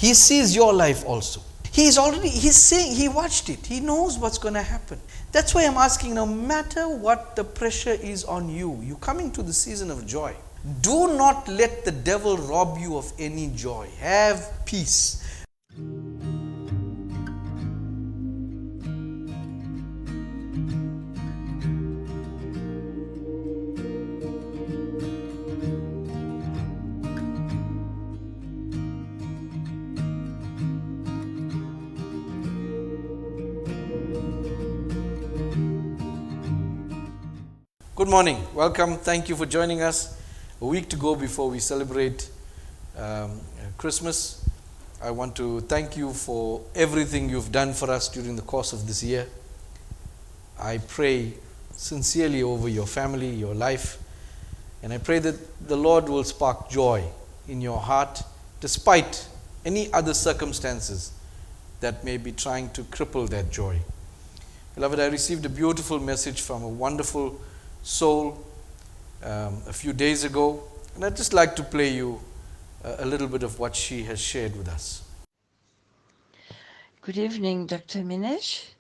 He sees your life also. He's saying, he watched it. He knows what's going to happen. That's why I'm asking, no matter what the pressure is on you, you're coming to the season of joy. Do not let the devil rob you of any joy. Have peace. Good morning. Welcome. Thank you for joining us. A week to go before we celebrate Christmas. I want to thank you for everything you've done for us during the course of this year. I pray sincerely over your family, your life, and I pray that the Lord will spark joy in your heart despite any other circumstances that may be trying to cripple that joy. Beloved, I received a beautiful message from a wonderful soul a few days ago, and I'd just like to play you a little bit of what she has shared with us. Good evening, Dr. MINESH.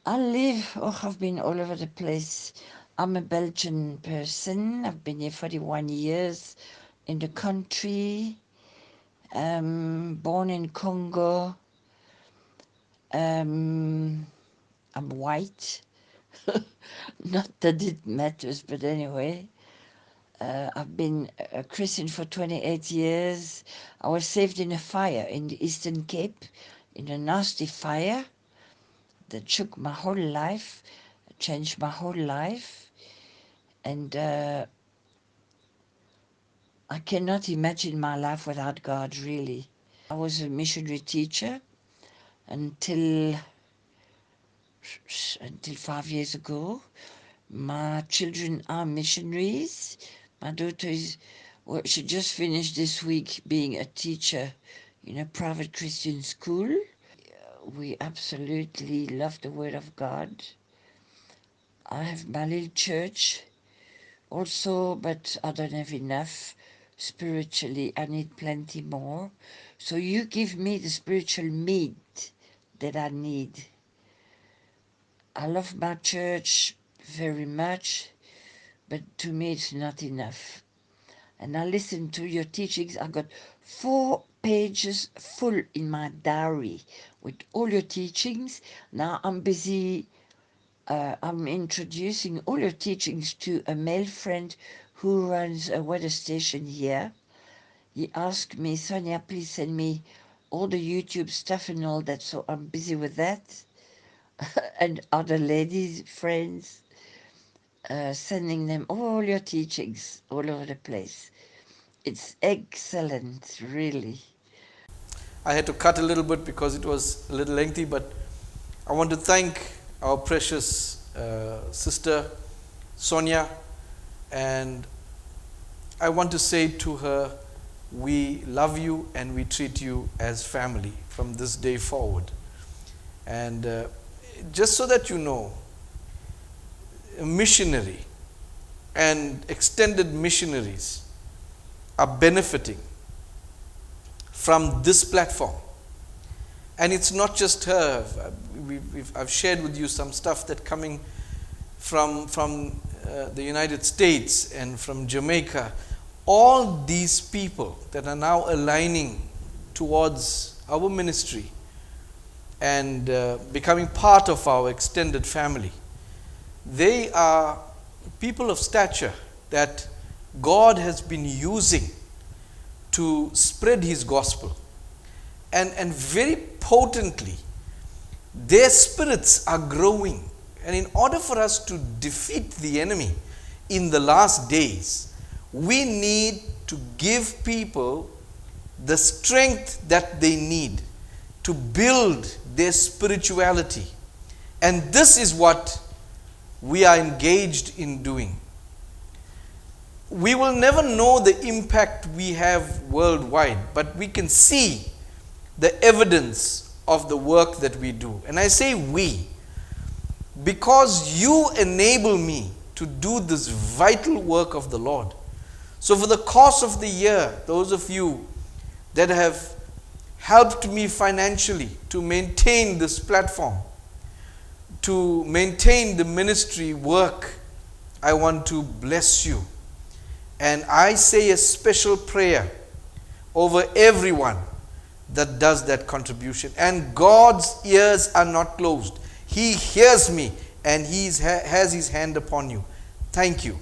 I've been all over the place. I'm a Belgian person. I've been here 41 years in the country. Born in Congo. I'm white. Not that it matters, but anyway. I've been a Christian for 28 years. I was saved in a fire in the Eastern Cape, in a nasty fire that shook my whole life, changed my whole life. And I cannot imagine my life without God, really. I was a missionary teacher until 5 years ago. My children are missionaries. My daughter she just finished this week being a teacher in a private Christian school. We absolutely love the Word of God. I have my little church also, but I don't have enough spiritually. I need plenty more. So you give me the spiritual meat that I need. I love my church very much, but to me it's not enough. And I listened to your teachings. I got 4 pages full in my diary with all your teachings. Now I'm busy. I'm introducing all your teachings to a male friend who runs a weather station here. He asked me, Sonia, please send me all the YouTube stuff and all that. So I'm busy with that. And other ladies, friends, sending them all your teachings all over the place. It's excellent, really. I had to cut a little bit because it was a little lengthy, but I want to thank our precious sister Sonia, and I want to say to her, we love you and we treat you as family from this day forward. And just so that you know, a missionary and extended missionaries are benefiting from this platform. And it's not just her. I've shared with you some stuff that coming from the United States and from Jamaica. All these people that are now aligning towards our ministry and becoming part of our extended family, they are people of stature that God has been using to spread His gospel. And very potently, their spirits are growing. And in order for us to defeat the enemy in the last days, we need to give people the strength that they need to build their spirituality. And this is what we are engaged in doing. We will never know the impact we have worldwide, but we can see the evidence of the work that we do. And I say we, because you enable me to do this vital work of the Lord. So for the course of the year, those of you that have helped me financially to maintain this platform, to maintain the ministry work, I want to bless you. And I say a special prayer over everyone that does that contribution. And God's ears are not closed. He hears me and He has His hand upon you. Thank you.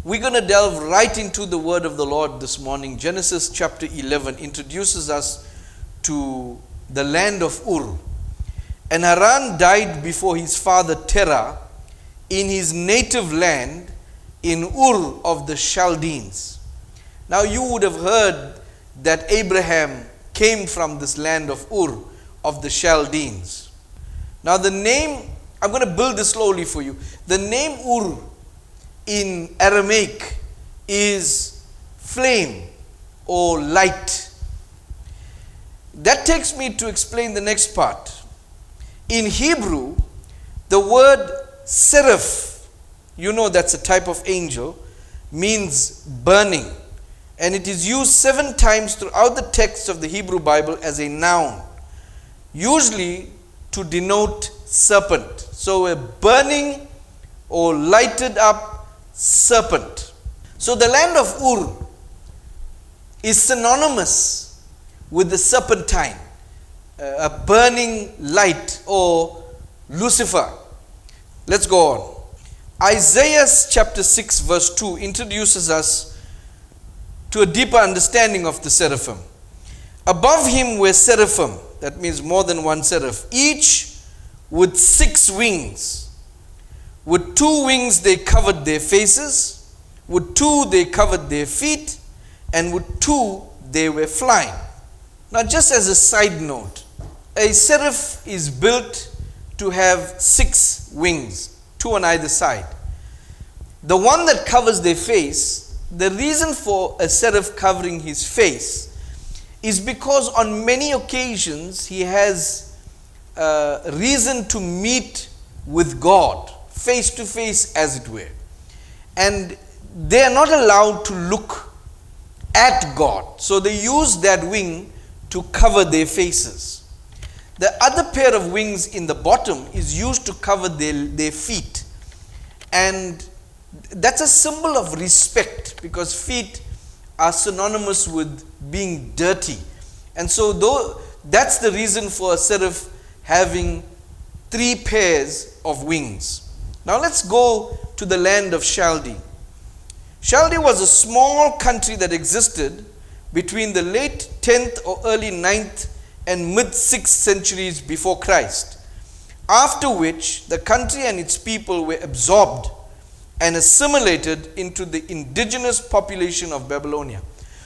We're going to delve right into the word of the Lord this morning. Genesis chapter 11 introduces us to the land of Ur. And Haran died before his father Terah in his native land in Ur of the Chaldeans. Now you would have heard that Abraham came from this land of Ur of the Chaldeans. Now the name, I'm going to build this slowly for you. The name Ur in Aramaic is flame or light. That takes me to explain the next part. In Hebrew, the word seraph, you know that's a type of angel, means burning. And it is used 7 times throughout the text of the Hebrew Bible as a noun, usually to denote serpent. So a burning or lighted up serpent. So the land of Ur is synonymous with the serpentine, a burning light, or Lucifer. Let's go on. Isaiah chapter 6 verse 2 introduces us to a deeper understanding of the seraphim. Above him were seraphim, that means more than one seraph, each with 6 wings. With 2 wings they covered their faces, with 2 they covered their feet, and with 2 they were flying. Now just as a side note, a seraph is built to have 6 wings, 2 on either side. The one that covers their face, the reason for a seraph covering his face is because on many occasions he has reason to meet with God, face to face as it were. And they are not allowed to look at God. So they use that wing to cover their faces. The other pair of wings in the bottom is used to cover their feet. And that's a symbol of respect, because feet are synonymous with being dirty. And so that's the reason for a seraph having 3 pairs of wings. Now let's go to the land of Chaldee. Chaldee was a small country that existed between the late 10th or early 9th and mid 6th centuries before Christ, after which the country and its people were absorbed and assimilated into the indigenous population of Babylonia.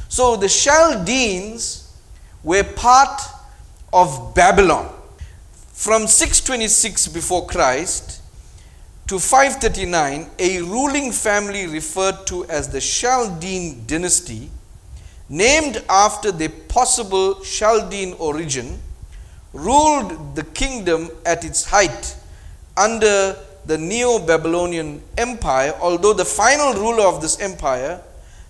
So the Chaldeans were part of Babylon. From 626 before Christ to 539, a ruling family referred to as the Chaldean dynasty, named after their possible Chaldean origin, ruled the kingdom at its height under the Neo-Babylonian Empire, although the final ruler of this empire,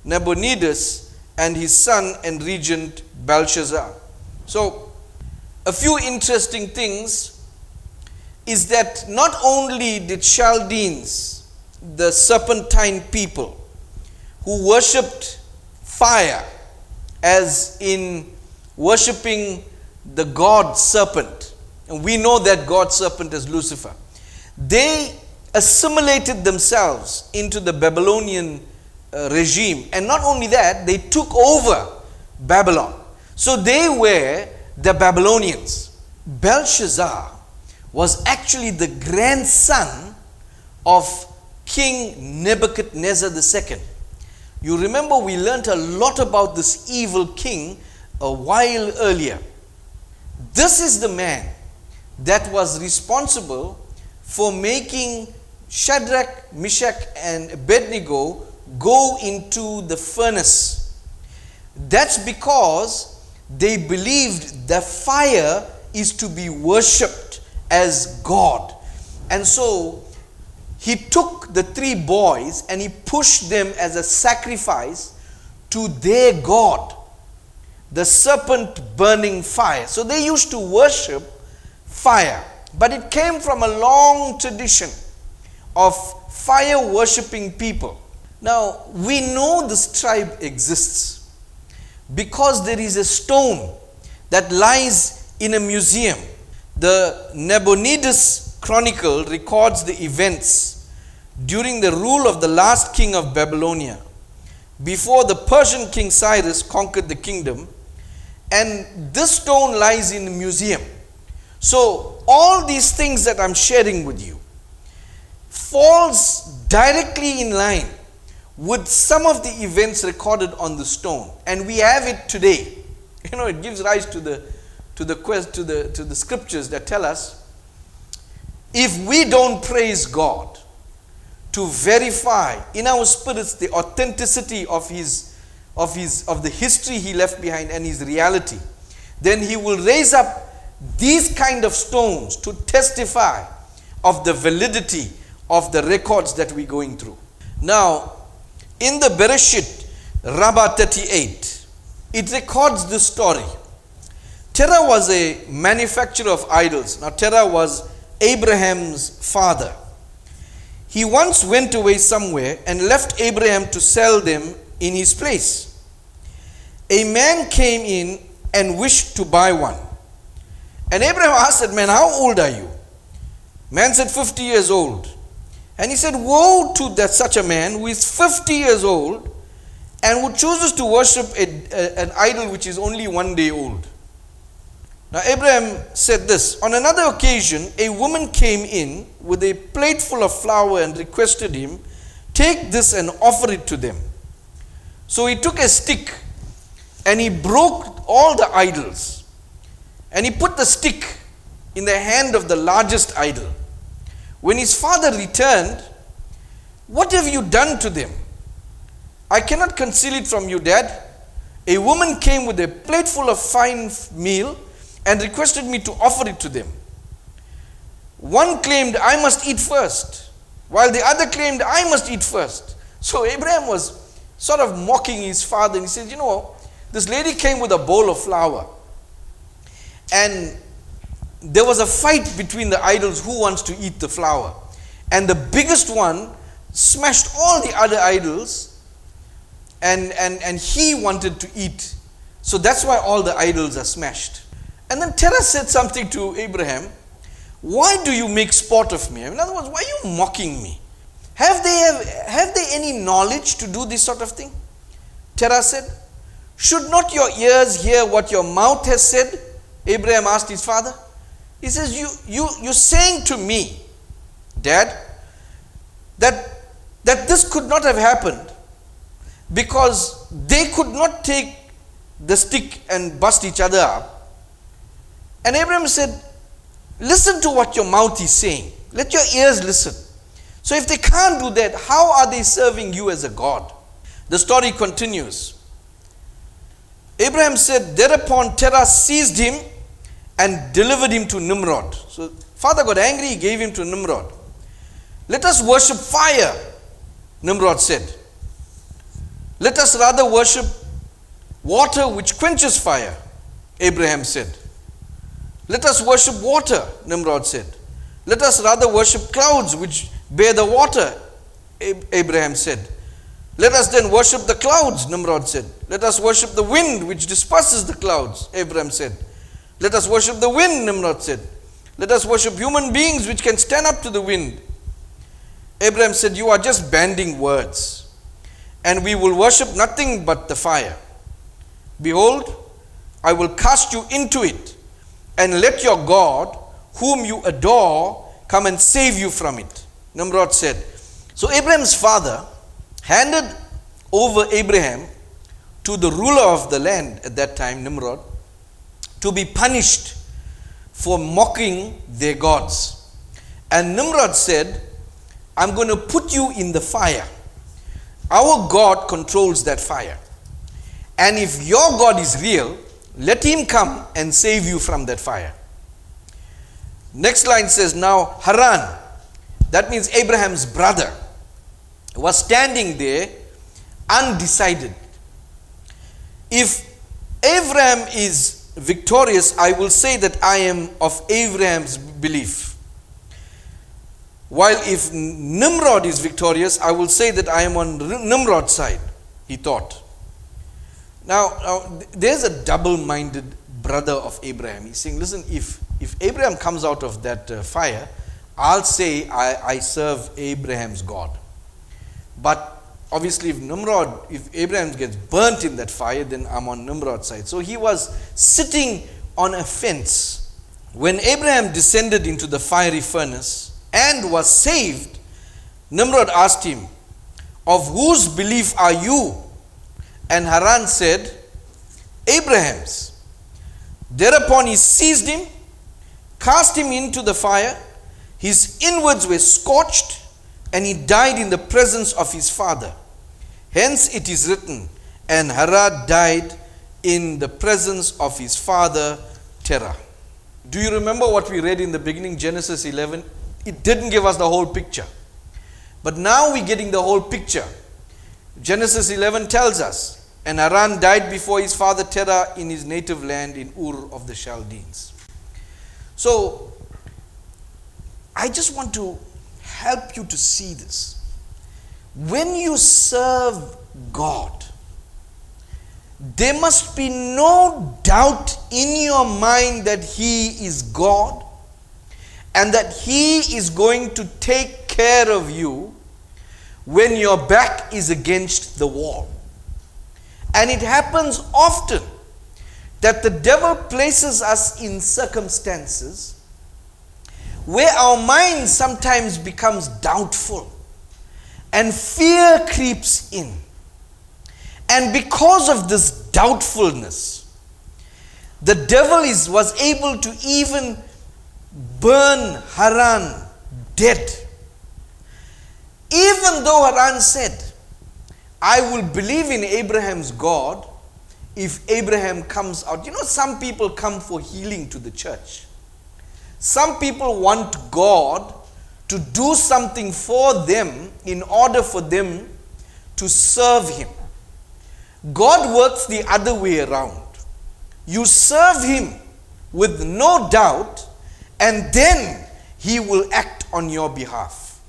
Nabonidus, and his son and regent Belshazzar. So, a few interesting things is that not only did Chaldeans, the serpentine people who worshipped fire, as in worshipping the god serpent, and we know that god serpent as Lucifer, they assimilated themselves into the Babylonian regime. And not only that, they took over Babylon. So they were the Babylonians. Belshazzar was actually the grandson of King Nebuchadnezzar II. You remember we learned a lot about this evil king a while earlier. This is the man that was responsible for making Shadrach, Meshach, and Abednego go into the furnace. That's because they believed the fire is to be worshipped as God. And so he took the 3 boys and he pushed them as a sacrifice to their God. the serpent burning fire. So they used to worship fire. But it came from a long tradition of fire worshipping people. Now, we know this tribe exists because there is a stone that lies in a museum. The Nabonidus Chronicle records the events during the rule of the last king of Babylonia, before the Persian king Cyrus conquered the kingdom, and this stone lies in a museum. So all these things that I'm sharing with you falls directly in line with some of the events recorded on the stone, and we have it today. You know, it gives rise to the scriptures that tell us, if we don't praise God to verify in our spirits the authenticity of the history he left behind and his reality, then he will raise up these kind of stones to testify of the validity of the records that we're going through. Now, in the Bereshit, Rabbah 38, it records this story. Terah was a manufacturer of idols. Now, Terah was Abraham's father. He once went away somewhere and left Abraham to sell them in his place. A man came in and wished to buy one. And Abraham asked that man, how old are you? Man said, 50 years old. And he said, woe to that such a man who is 50 years old and who chooses to worship an idol which is only 1 day old. Now Abraham said this, on another occasion, a woman came in with a plate full of flour and requested him, take this and offer it to them. So he took a stick and he broke all the idols, and he put the stick in the hand of the largest idol. When his father returned, what have you done to them? I cannot conceal it from you, Dad. A woman came with a plate full of fine meal and requested me to offer it to them. One claimed, I must eat first, while the other claimed, I must eat first. So Abraham was sort of mocking his father, and he said, you know, this lady came with a bowl of flour, and there was a fight between the idols who wants to eat the flour. And the biggest one smashed all the other idols, and he wanted to eat. So that's why all the idols are smashed. And then Terah said something to Abraham, why do you make sport of me? In other words, why are you mocking me? Have they any knowledge to do this sort of thing? Terah said, should not your ears hear what your mouth has said? Abraham asked his father. He says, you're saying to me, Dad, that this could not have happened because they could not take the stick and bust each other up. And Abraham said, listen to what your mouth is saying. Let your ears listen. So if they can't do that, how are they serving you as a God? The story continues. Abraham said, thereupon Terah seized him and delivered him to Nimrod. So father got angry, he gave him to Nimrod. Let us worship fire, Nimrod said. Let us rather worship water which quenches fire, Abraham said. Let us worship water, Nimrod said. Let us rather worship clouds which bear the water, Abraham said. Let us then worship the clouds, Nimrod said. Let us worship the wind which disperses the clouds, Abraham said. Let us worship the wind, Nimrod said. Let us worship human beings which can stand up to the wind. Abraham said, you are just bandying words, and we will worship nothing but the fire. Behold, I will cast you into it, and let your God, whom you adore, come and save you from it. Nimrod said. So Abraham's father handed over Abraham to the ruler of the land at that time, Nimrod, to be punished for mocking their gods. And Nimrod said, I'm going to put you in the fire. Our God controls that fire. And if your God is real, let him come and save you from that fire. Next line says, now Haran, that means Abraham's brother, was standing there undecided. If Abraham is victorious, I will say that I am of Abraham's belief. While if Nimrod is victorious, I will say that I am on Nimrod's side, he thought. Now there's a double-minded brother of Abraham. He's saying, listen, if Abraham comes out of that fire, I'll say I serve Abraham's God. But obviously if Abraham gets burnt in that fire, then I'm on Nimrod's side. So he was sitting on a fence. When Abraham descended into the fiery furnace and was saved, Nimrod asked him, of whose belief are you? And Haran said, Abraham's. Thereupon he seized him, cast him into the fire. His inwards were scorched, and he died in the presence of his father. Hence it is written, and Haran died in the presence of his father Terah. Do you remember what we read in the beginning, Genesis 11? It didn't give us the whole picture. But now we're getting the whole picture. Genesis 11 tells us, and Haran died before his father Terah in his native land in Ur of the Chaldeans. So, I just want to help you to see this. When you serve God, there must be no doubt in your mind that He is God and that He is going to take care of you when your back is against the wall. And it happens often that the devil places us in circumstances where our mind sometimes becomes doubtful and fear creeps in. And because of this doubtfulness, the devil was able to even burn Haran dead. Even though Haran said, I will believe in Abraham's God if Abraham comes out. You know, some people come for healing to the church. Some people want God to do something for them in order for them to serve Him. God works the other way around. You serve Him with no doubt, and then He will act on your behalf.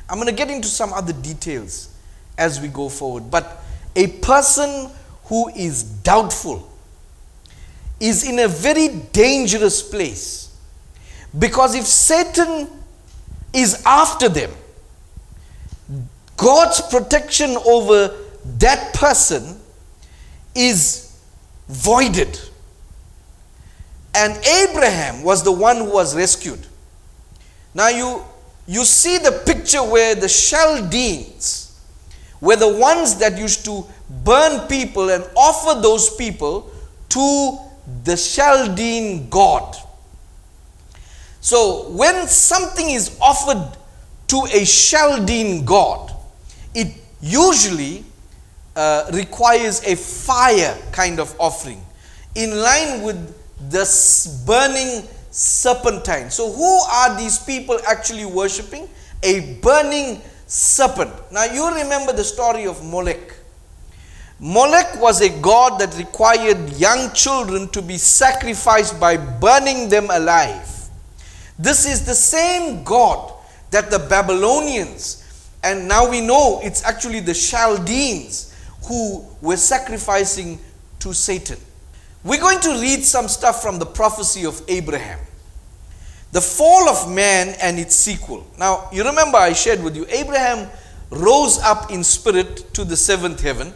I'm going to get into some other details as we go forward. But a person who is doubtful is in a very dangerous place. Because if Satan is after them, God's protection over that person is voided. And Abraham was the one who was rescued. Now you see the picture where the Chaldeans were the ones that used to burn people and offer those people to the Chaldean god. So when something is offered to a Chaldean god, it usually requires a fire kind of offering in line with the burning serpentine. So who are these people actually worshipping? A burning serpent. Now you remember the story of Molech. Molech was a god that required young children to be sacrificed by burning them alive. This is the same god that the Babylonians, and now we know it's actually the Chaldeans who were sacrificing to Satan. We're going to read some stuff from the prophecy of Abraham. The fall of man and its sequel. Now, you remember I shared with you, Abraham rose up in spirit to the seventh heaven,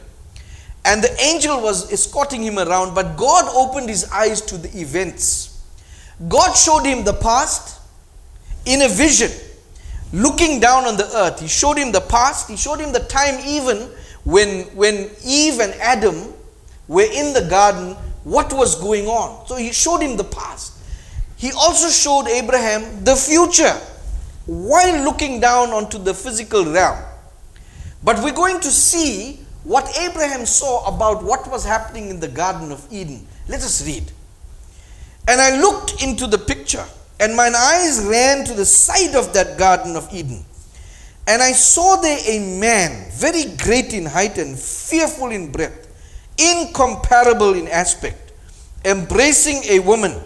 and the angel was escorting him around, but God opened his eyes to the events. God showed him the past in a vision, looking down on the earth. He showed him the past. He showed him the time even when Eve and Adam were in the garden, what was going on. So he showed him the past. He also showed Abraham the future while looking down onto the physical realm. But we're going to see what Abraham saw about what was happening in the Garden of Eden. Let us read. And I looked into the picture, and mine eyes ran to the side of that Garden of Eden. And I saw there a man, very great in height and fearful in breadth, incomparable in aspect, embracing a woman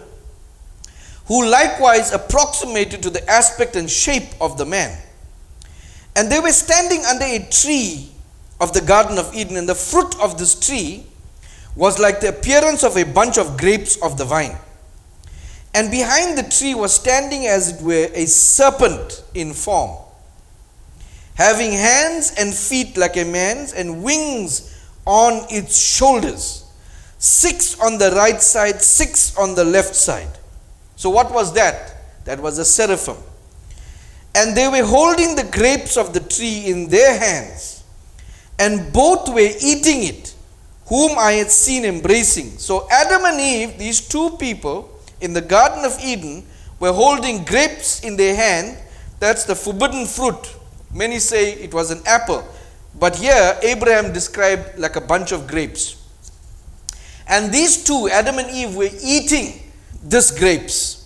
who likewise approximated to the aspect and shape of the man. And they were standing under a tree of the Garden of Eden, and the fruit of this tree was like the appearance of a bunch of grapes of the vine. And behind the tree was standing as it were a serpent in form, having hands and feet like a man's, and wings on its shoulders, 6 on the right side, 6 on the left side. So what was that? That was a seraphim. And they were holding the grapes of the tree in their hands, and both were eating it, whom I had seen embracing. So Adam and Eve, these two people in the Garden of Eden, were holding grapes in their hand. That's the forbidden fruit. Many say it was an apple, but here Abraham described like a bunch of grapes. And these two, Adam and Eve, were eating these grapes.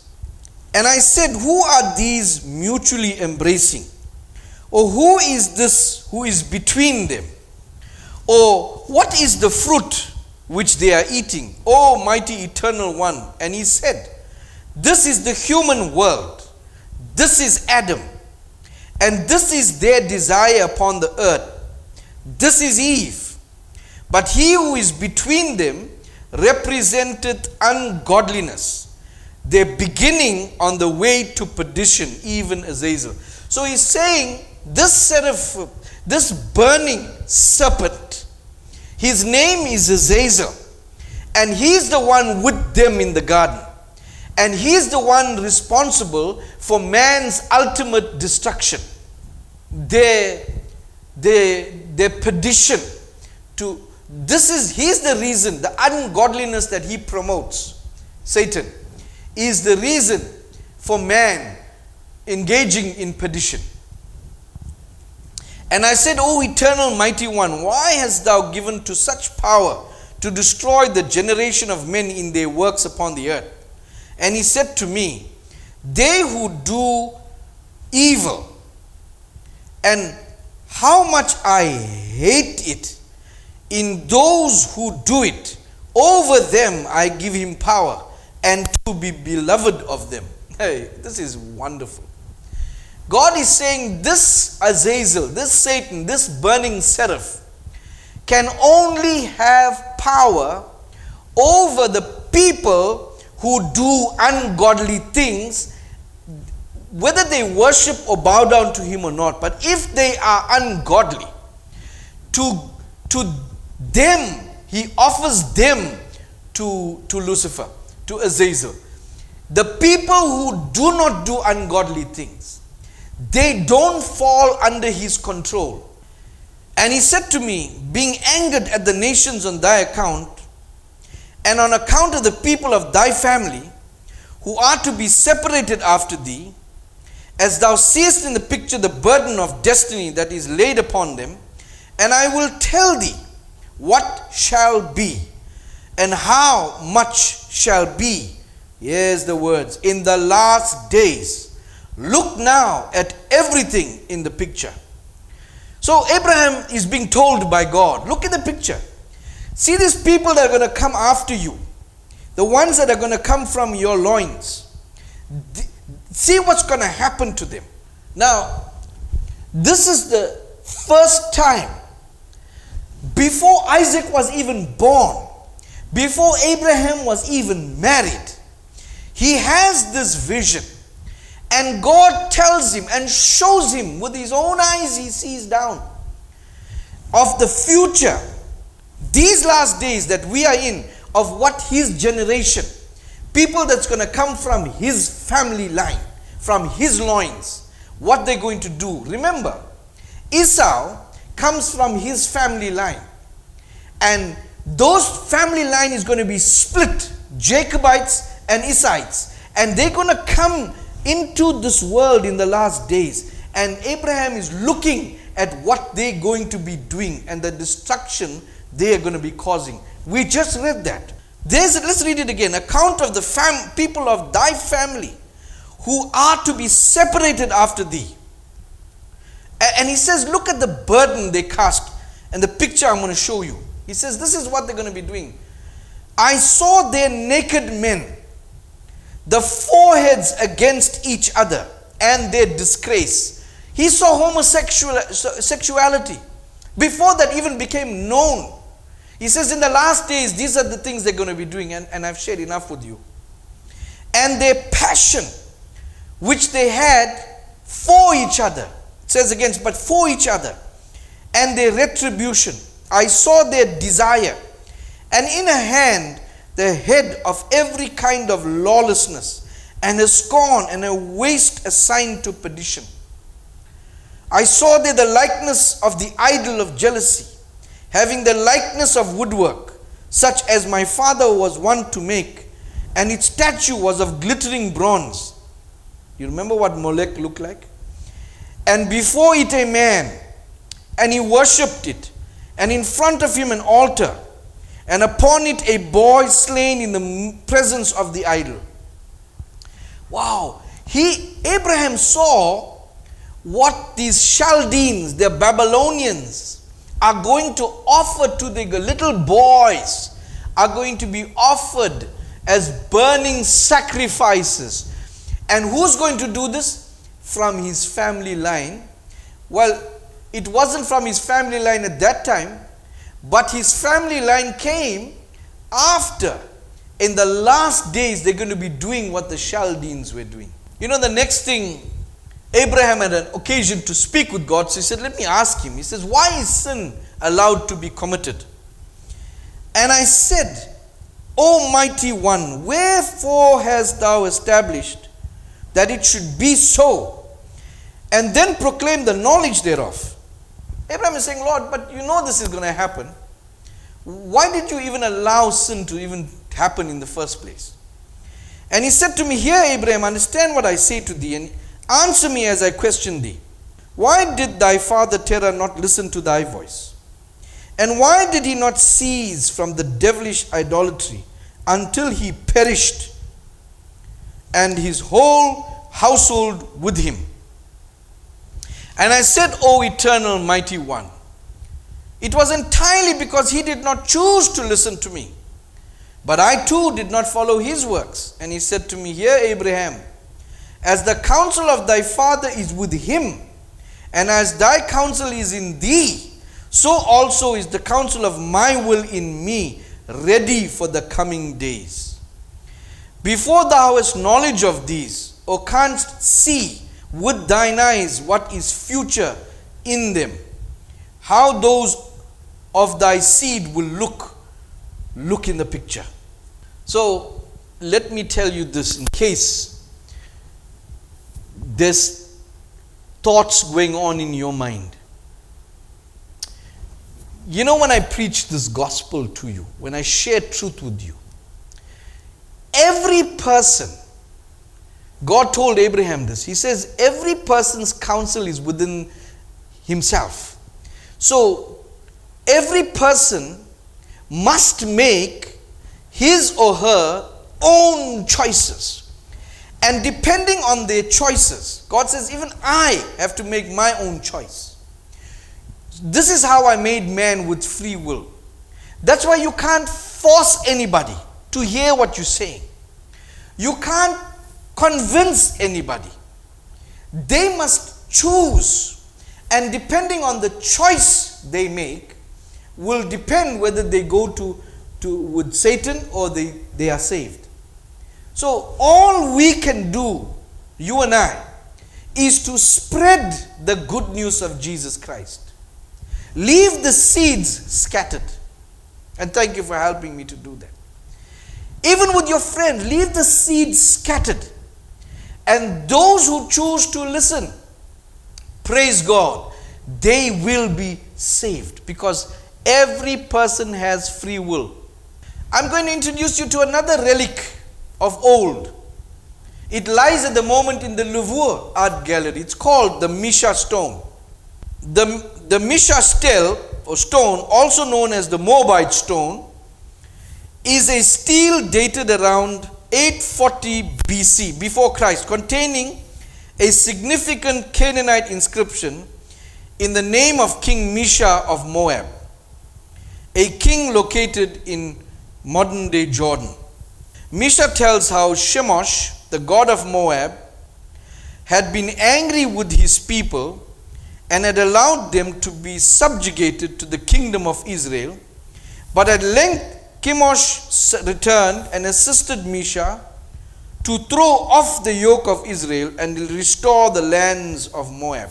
And I said, who are these mutually embracing? Or who is this who is between them? Or what is the fruit which they are eating? O mighty eternal one. And he said, this is the human world. This is Adam. And this is their desire upon the earth. This is Eve. But he who is between them representeth ungodliness, their beginning on the way to perdition, even Azazel. So he's saying this seraphim, this burning serpent, his name is Azazel, and he's the one with them in the garden, and he's the one responsible for man's ultimate destruction, their perdition. He's the reason, the ungodliness that he promotes, Satan, is the reason for man engaging in perdition. And I said, O eternal mighty one, why hast thou given to such power to destroy the generation of men in their works upon the earth? And he said to me, they who do evil, and how much I hate it in those who do it, over them I give him power, and to be beloved of them. Hey, this is wonderful. God is saying this Azazel, this Satan, this burning seraph can only have power over the people who do ungodly things, whether they worship or bow down to him or not. But if they are ungodly, to them, he offers them to Lucifer, to Azazel. The people who do not do ungodly things, they don't fall under his control. And he said to me, being angered at the nations on thy account, and on account of the people of thy family, who are to be separated after thee, as thou seest in the picture the burden of destiny that is laid upon them, and I will tell thee what shall be, and how much shall be. Here's the words. In the last days, look now at everything in the picture. So Abraham is being told by God, look at the picture. See these people that are going to come after you, the ones that are going to come from your loins. See what's going to happen to them. Now, this is the first time, before Isaac was even born, before Abraham was even married, he has this vision. And God tells him and shows him with his own eyes, he sees down, of the future, these last days that we are in, of what his generation, people that's going to come from his family line, from his loins, what they're going to do. Remember, Esau comes from his family line, and those family line is going to be split, Jacobites and Esaites, and they're going to come into this world in the last days. And Abraham is looking at what they're going to be doing and the destruction they are going to be causing. We just read that. Let's read it again. Account of the people of thy family who are to be separated after thee. And he says, look at the burden they cast. And the picture I'm going to show you. He says, this is what they're going to be doing. I saw their naked men, the foreheads against each other, and their disgrace. He saw homosexuality before that even became known. He says, in the last days, these are the things they're going to be doing, and I've shared enough with you. And their passion, which they had for each other. It says against, but for each other. And their retribution. I saw their desire. And in a hand, the head of every kind of lawlessness, and a scorn and a waste assigned to perdition. I saw there the likeness of the idol of jealousy, having the likeness of woodwork, such as my father was wont to make, and its statue was of glittering bronze. You remember what Molech looked like? And before it a man, and he worshipped it, and in front of him an altar, and upon it a boy slain in the presence of the idol. Wow. Abraham saw what these Chaldeans, the Babylonians, are going to offer to the little boys, are going to be offered as burning sacrifices. And who's going to do this? From his family line. Well, it wasn't from his family line at that time, but his family line came after. In the last days, they're going to be doing what the Chaldeans were doing. You know, the next thing, Abraham had an occasion to speak with God. So he said, let me ask him. He says, why is sin allowed to be committed? And I said, O mighty one, wherefore hast thou established that it should be so, and then proclaim the knowledge thereof? Abraham is saying, Lord, but you know this is going to happen. Why did you even allow sin to even happen in the first place? And he said to me, hear, Abraham, understand what I say to thee, and answer me as I question thee. Why did thy father Terah not listen to thy voice? And why did he not cease from the devilish idolatry until he perished, and his whole household with him? And I said, O eternal mighty one, it was entirely because he did not choose to listen to me. But I too did not follow his works. And he said to me, hear, Abraham, as the counsel of thy father is with him, and as thy counsel is in thee, so also is the counsel of my will in me, ready for the coming days. Before thou hast knowledge of these, or canst see with thine eyes what is future in them, how those of thy seed will look in the picture. So let me tell you this, in case there's thoughts going on in your mind. You know, when I preach this gospel to you, when I share truth with you, every person, God told Abraham this. He says every person's counsel is within himself. So every person must make his or her own choices. And depending on their choices, God says even I have to make my own choice. This is how I made man, with free will. That's why you can't force anybody to hear what you're saying. You can't convince anybody. They must choose. And depending on the choice they make, will depend whether they go to with Satan or they are saved. So all we can do, you and I, is to spread the good news of Jesus Christ. Leave the seeds scattered. And thank you for helping me to do that. Even with your friends, leave the seeds scattered. And those who choose to listen, praise God, they will be saved, because every person has free will. I'm going to introduce you to another relic of old. It lies at the moment in the Louvre Art Gallery. It's called the Misha stone. The Misha stele or stone, also known as the Moabite stone, is a stele dated around 840 BC, before Christ, containing a significant Canaanite inscription in the name of King Misha of Moab. a king located in modern-day Jordan. Misha tells how Chemosh, the god of Moab, had been angry with his people and had allowed them to be subjugated to the kingdom of Israel. But at length Chemosh returned and assisted Misha to throw off the yoke of Israel and restore the lands of Moab.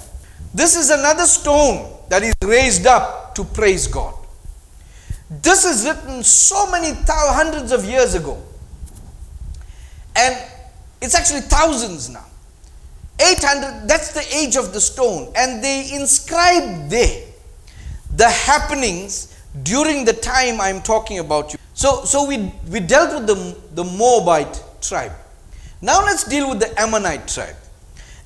This is another stone that is raised up to praise God. This is written so many hundreds of years ago. And it's actually thousands now. 800, that's the age of the stone. And they inscribed there the happenings during the time I'm talking about. So we dealt with the Moabite tribe. Now let's deal with the Ammonite tribe.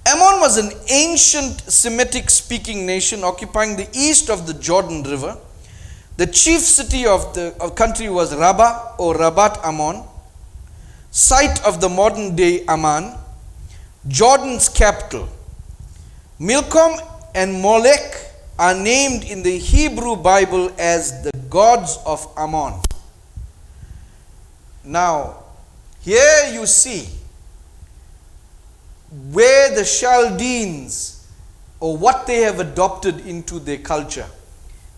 Ammon was an ancient Semitic speaking nation occupying the east of the Jordan River. The chief city of the country was Rabbah or Rabat Ammon, site of the modern day Amman, Jordan's capital. Milcom and Molech are named in the Hebrew Bible as the gods of Ammon. Now, here you see where the Chaldeans, or what they have adopted into their culture.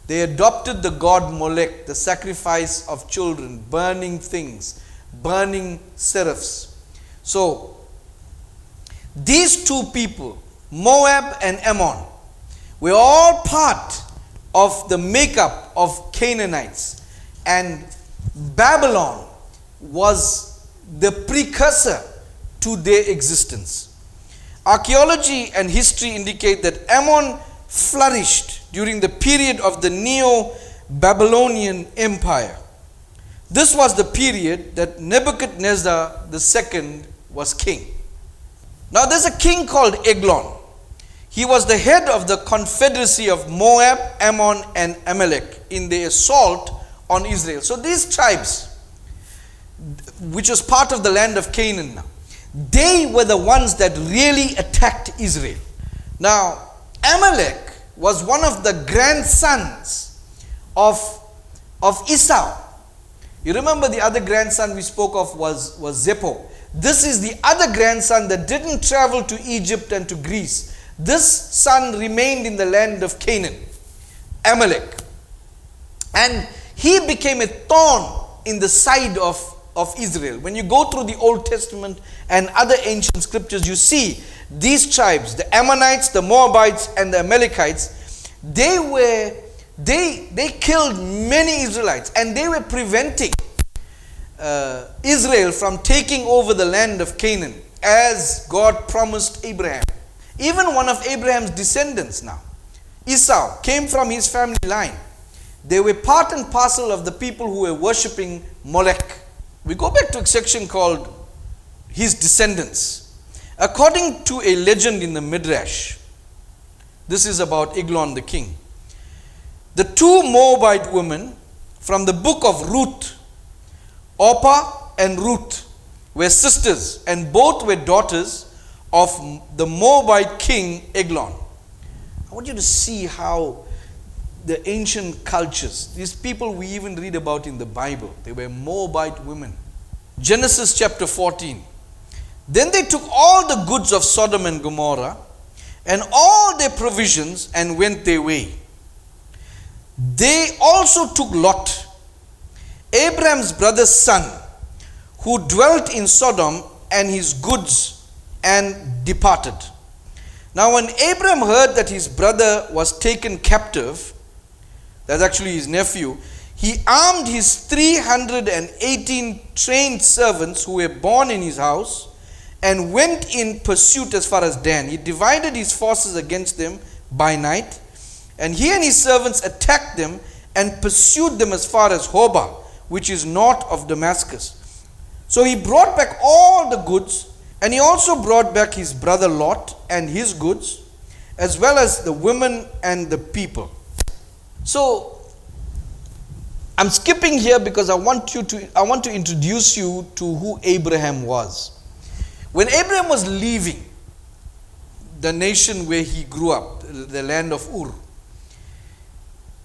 They adopted the god Molech, the sacrifice of children, burning things, burning seraphs. So, these two people, Moab and Ammon, were all part of the makeup of Canaanites, and Babylon was the precursor to their existence. Archaeology and history indicate that Ammon flourished during the period of the Neo-Babylonian Empire. This was the period that Nebuchadnezzar II was king. Now there's a king called Eglon. He was the head of the confederacy of Moab, Ammon, and Amalek in the assault on Israel. So these tribes, which was part of the land of Canaan now, they were the ones that really attacked Israel. Now, Amalek was one of the grandsons of Esau. You remember the other grandson we spoke of was Zepho. This is the other grandson that didn't travel to Egypt and to Greece. This son remained in the land of Canaan, Amalek. And he became a thorn in the side of Israel. When you go through the Old Testament and other ancient scriptures, you see these tribes, the Ammonites, the Moabites, and the Amalekites, they killed many Israelites, and they were preventing Israel from taking over the land of Canaan as God promised Abraham. Even one of Abraham's descendants now, Esau, came from his family line. They were part and parcel of the people who were worshipping Molech. We go back to a section called his descendants. According to a legend in the Midrash, this is about Eglon the king. The two Moabite women from the book of Ruth, Orpah and Ruth, were sisters, and both were daughters of the Moabite king Eglon. I want you to see how the ancient cultures, these people we even read about in the Bible, they were Moabite women. Genesis chapter 14. Then they took all the goods of Sodom and Gomorrah and all their provisions and went their way. They also took Lot, Abraham's brother's son, who dwelt in Sodom, and his goods, and departed. Now when Abraham heard that his brother was taken captive, that's actually his nephew, he armed his 318 trained servants who were born in his house and went in pursuit as far as Dan. He divided his forces against them by night, and he and his servants attacked them and pursued them as far as Hobah, which is north of Damascus. So he brought back all the goods, and he also brought back his brother Lot and his goods, as well as the women and the people. So I'm skipping here because I want to introduce you to who Abraham was. When Abraham was leaving the nation where he grew up, the land of Ur,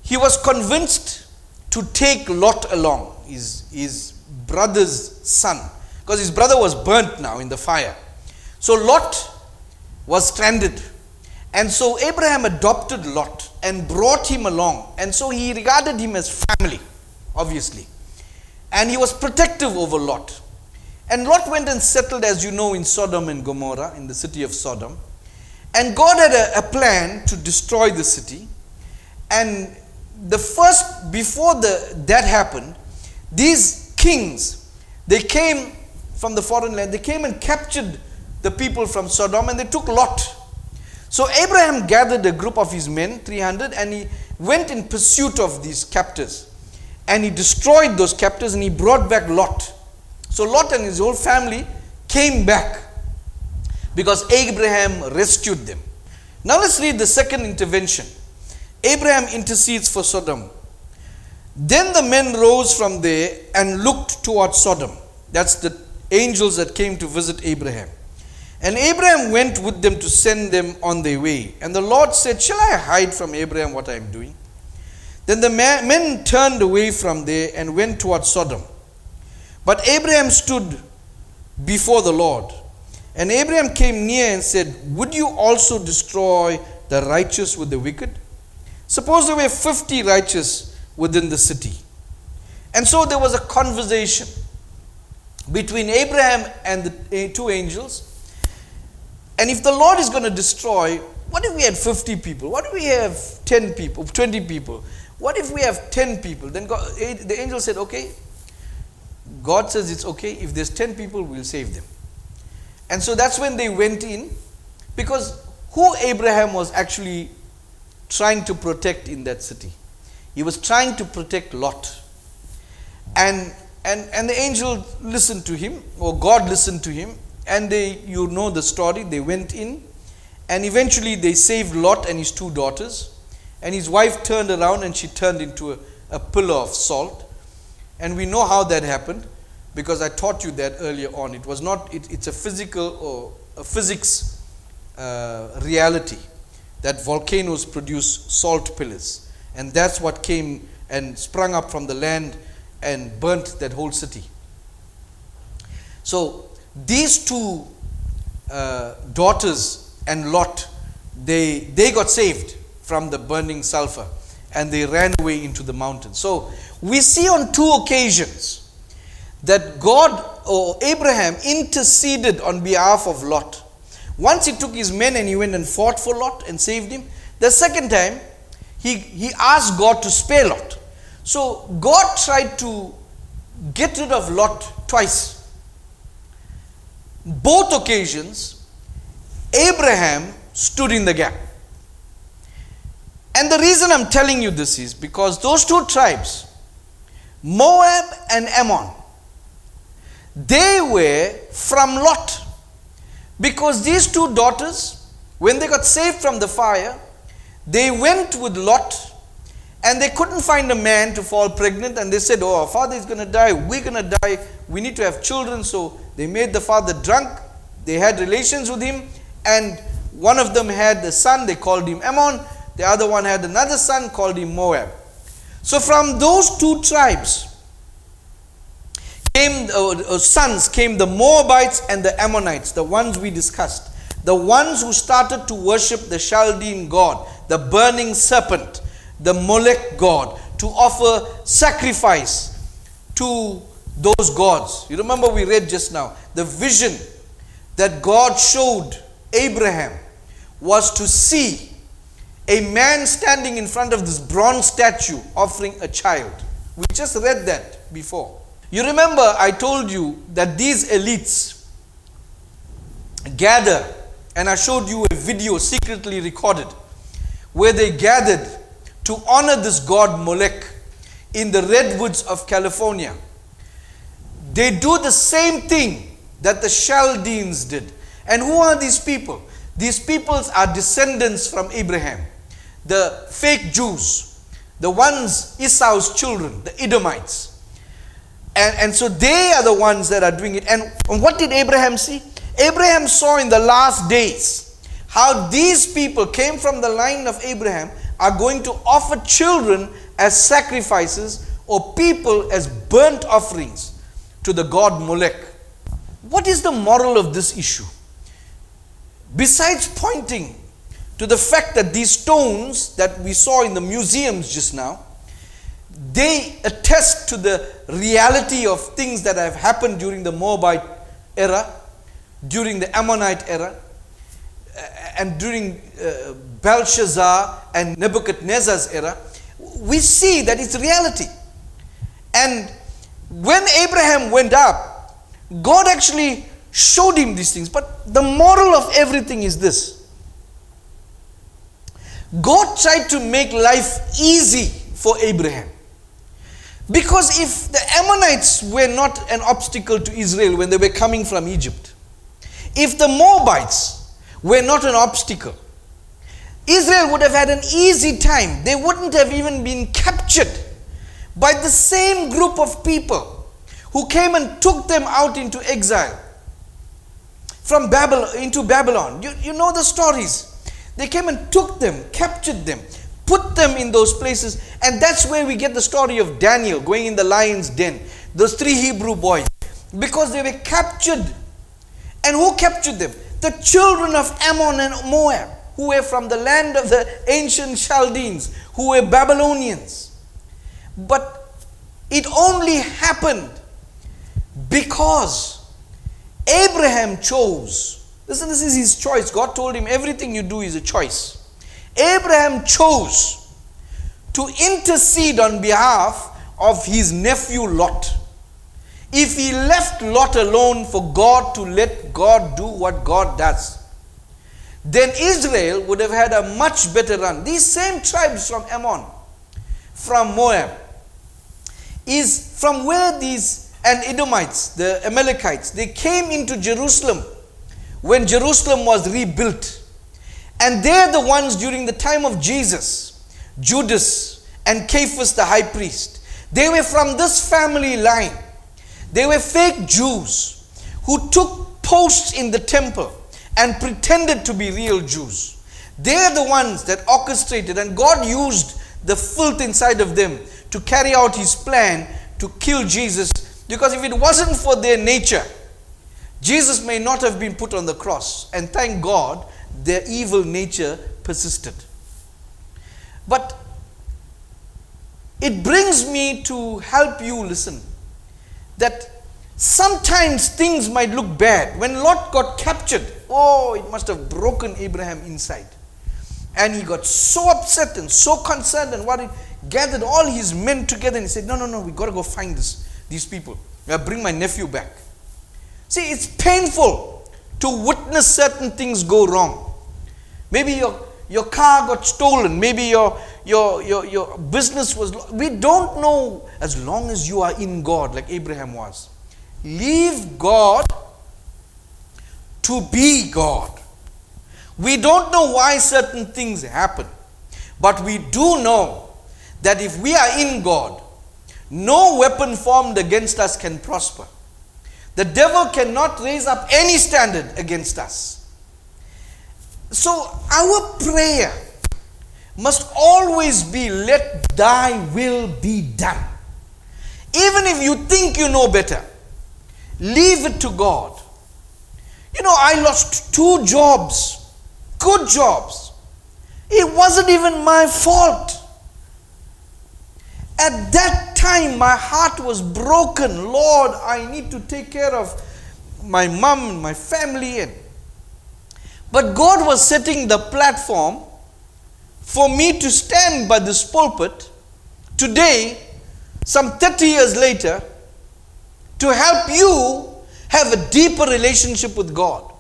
he was convinced to take Lot along, his brother's son, because his brother was burnt now in the fire. So Lot was stranded. And so Abraham adopted Lot and brought him along. And so he regarded him as family, obviously. And he was protective over Lot. And Lot went and settled, as you know, in Sodom and Gomorrah, in the city of Sodom. And God had a plan to destroy the city. And before that happened, these kings, they came from the foreign land, they came and captured the people from Sodom, and they took Lot. So Abraham gathered a group of his men, 300, and he went in pursuit of these captors. And he destroyed those captors and he brought back Lot. So Lot and his whole family came back because Abraham rescued them. Now let's read the second intervention. Abraham intercedes for Sodom. Then the men rose from there and looked towards Sodom. That's the angels that came to visit Abraham. And Abraham went with them to send them on their way. And the Lord said, "Shall I hide from Abraham what I am doing?" Then the men turned away from there and went towards Sodom. But Abraham stood before the Lord. And Abraham came near and said, "Would you also destroy the righteous with the wicked? Suppose there were 50 righteous within the city." And so there was a conversation between Abraham and the two angels. And if the Lord is going to destroy, what if we had 50 people? What if we have 10 people, 20 people? What if we have 10 people? Then the angel said, okay. God says it's okay. If there's 10 people, we'll save them. And so that's when they went in, because who Abraham was actually trying to protect in that city? He was trying to protect Lot. And the angel listened to him, or God listened to him. And you know the story, they went in and eventually they saved Lot and his two daughters, and his wife turned around and she turned into a pillar of salt. And we know how that happened because I taught you that earlier on. It was not, it's a physical or a physics reality that volcanoes produce salt pillars, and that's what came and sprung up from the land and burnt that whole city. So these two daughters and Lot, they got saved from the burning sulfur and they ran away into the mountains. So we see on two occasions that God or Abraham interceded on behalf of Lot. Once he took his men and he went and fought for Lot and saved him. The second time, he asked God to spare Lot. So God tried to get rid of Lot twice. Both occasions, Abraham stood in the gap. And the reason I'm telling you this is because those two tribes, Moab and Ammon, they were from Lot. Because these two daughters, when they got saved from the fire, they went with Lot and they couldn't find a man to fall pregnant, and they said, "Oh, our father is going to die, we're going to die, we need to have children." So they made the father drunk, they had relations with him, and one of them had a son, they called him Ammon, the other one had another son, called him Moab. So from those two tribes came sons came the Moabites and the Ammonites, the ones we discussed, the ones who started to worship the Chaldean god, the burning serpent, the Molech god, to offer sacrifice to those gods. You remember we read just now, the vision that God showed Abraham was to see a man standing in front of this bronze statue offering a child. We just read that before. You remember I told you that these elites gather, and I showed you a video secretly recorded where they gathered to honor this god Molech in the redwoods of California. They do the same thing that the Chaldeans did. And who are these people? These peoples are descendants from Abraham, the fake Jews, the ones, Esau's children, the Edomites. And so they are the ones that are doing it. And what did Abraham see? Abraham saw in the last days how these people came from the line of Abraham are going to offer children as sacrifices or people as burnt offerings to the god Molech. What is the moral of this issue? Besides pointing to the fact that these stones that we saw in the museums just now, they attest to the reality of things that have happened during the Moabite era, during the Ammonite era, and during Belshazzar and Nebuchadnezzar's era. We see that it's reality. And when Abraham went up, God actually showed him these things. But the moral of everything is this: God tried to make life easy for Abraham. Because if the Ammonites were not an obstacle to Israel when they were coming from Egypt, if the Moabites were not an obstacle, Israel would have had an easy time. They wouldn't have even been captured by the same group of people who came and took them out into exile from Babylon, into Babylon. You know the stories. They came and took them, captured them, put them in those places, and that's where we get the story of Daniel going in the lion's den. Those 3 Hebrew boys, because they were captured. And who captured them? The children of Ammon and Moab, who were from the land of the ancient Chaldeans, who were Babylonians. But it only happened because Abraham chose. Listen, this is his choice. God told him everything you do is a choice. Abraham chose to intercede on behalf of his nephew Lot. If he left Lot alone for God to let God do what God does, then Israel would have had a much better run. These same tribes from Ammon, from Moab, is from where these, and Edomites, the Amalekites, they came into Jerusalem when Jerusalem was rebuilt. And they're the ones during the time of Jesus, Judas and Caiaphas the high priest. They were from this family line. They were fake Jews who took posts in the temple and pretended to be real Jews. They're the ones that orchestrated, and God used the filth inside of them to carry out his plan to kill Jesus. Because if it wasn't for their nature, Jesus may not have been put on the cross. And thank God, their evil nature persisted. But it brings me to help you listen that sometimes things might look bad. When Lot got captured, it must have broken Abraham inside. And he got so upset and so concerned and worried, gathered all his men together and he said, no, we got to go find these people. I'll bring my nephew back. See, it's painful to witness certain things go wrong. Maybe your car got stolen. Maybe your business was lost. We don't know, as long as you are in God, like Abraham was. Leave God to be God. We don't know why certain things happen. But we do know that if we are in God, no weapon formed against us can prosper. The devil cannot raise up any standard against us. So our prayer must always be, let thy will be done. Even if you think you know better, leave it to God. I lost 2 jobs, good jobs. It wasn't even my fault. At that time, my heart was broken. Lord, I need to take care of my mom and my family. But God was setting the platform for me to stand by this pulpit today, some 30 years later, to help you have a deeper relationship with God.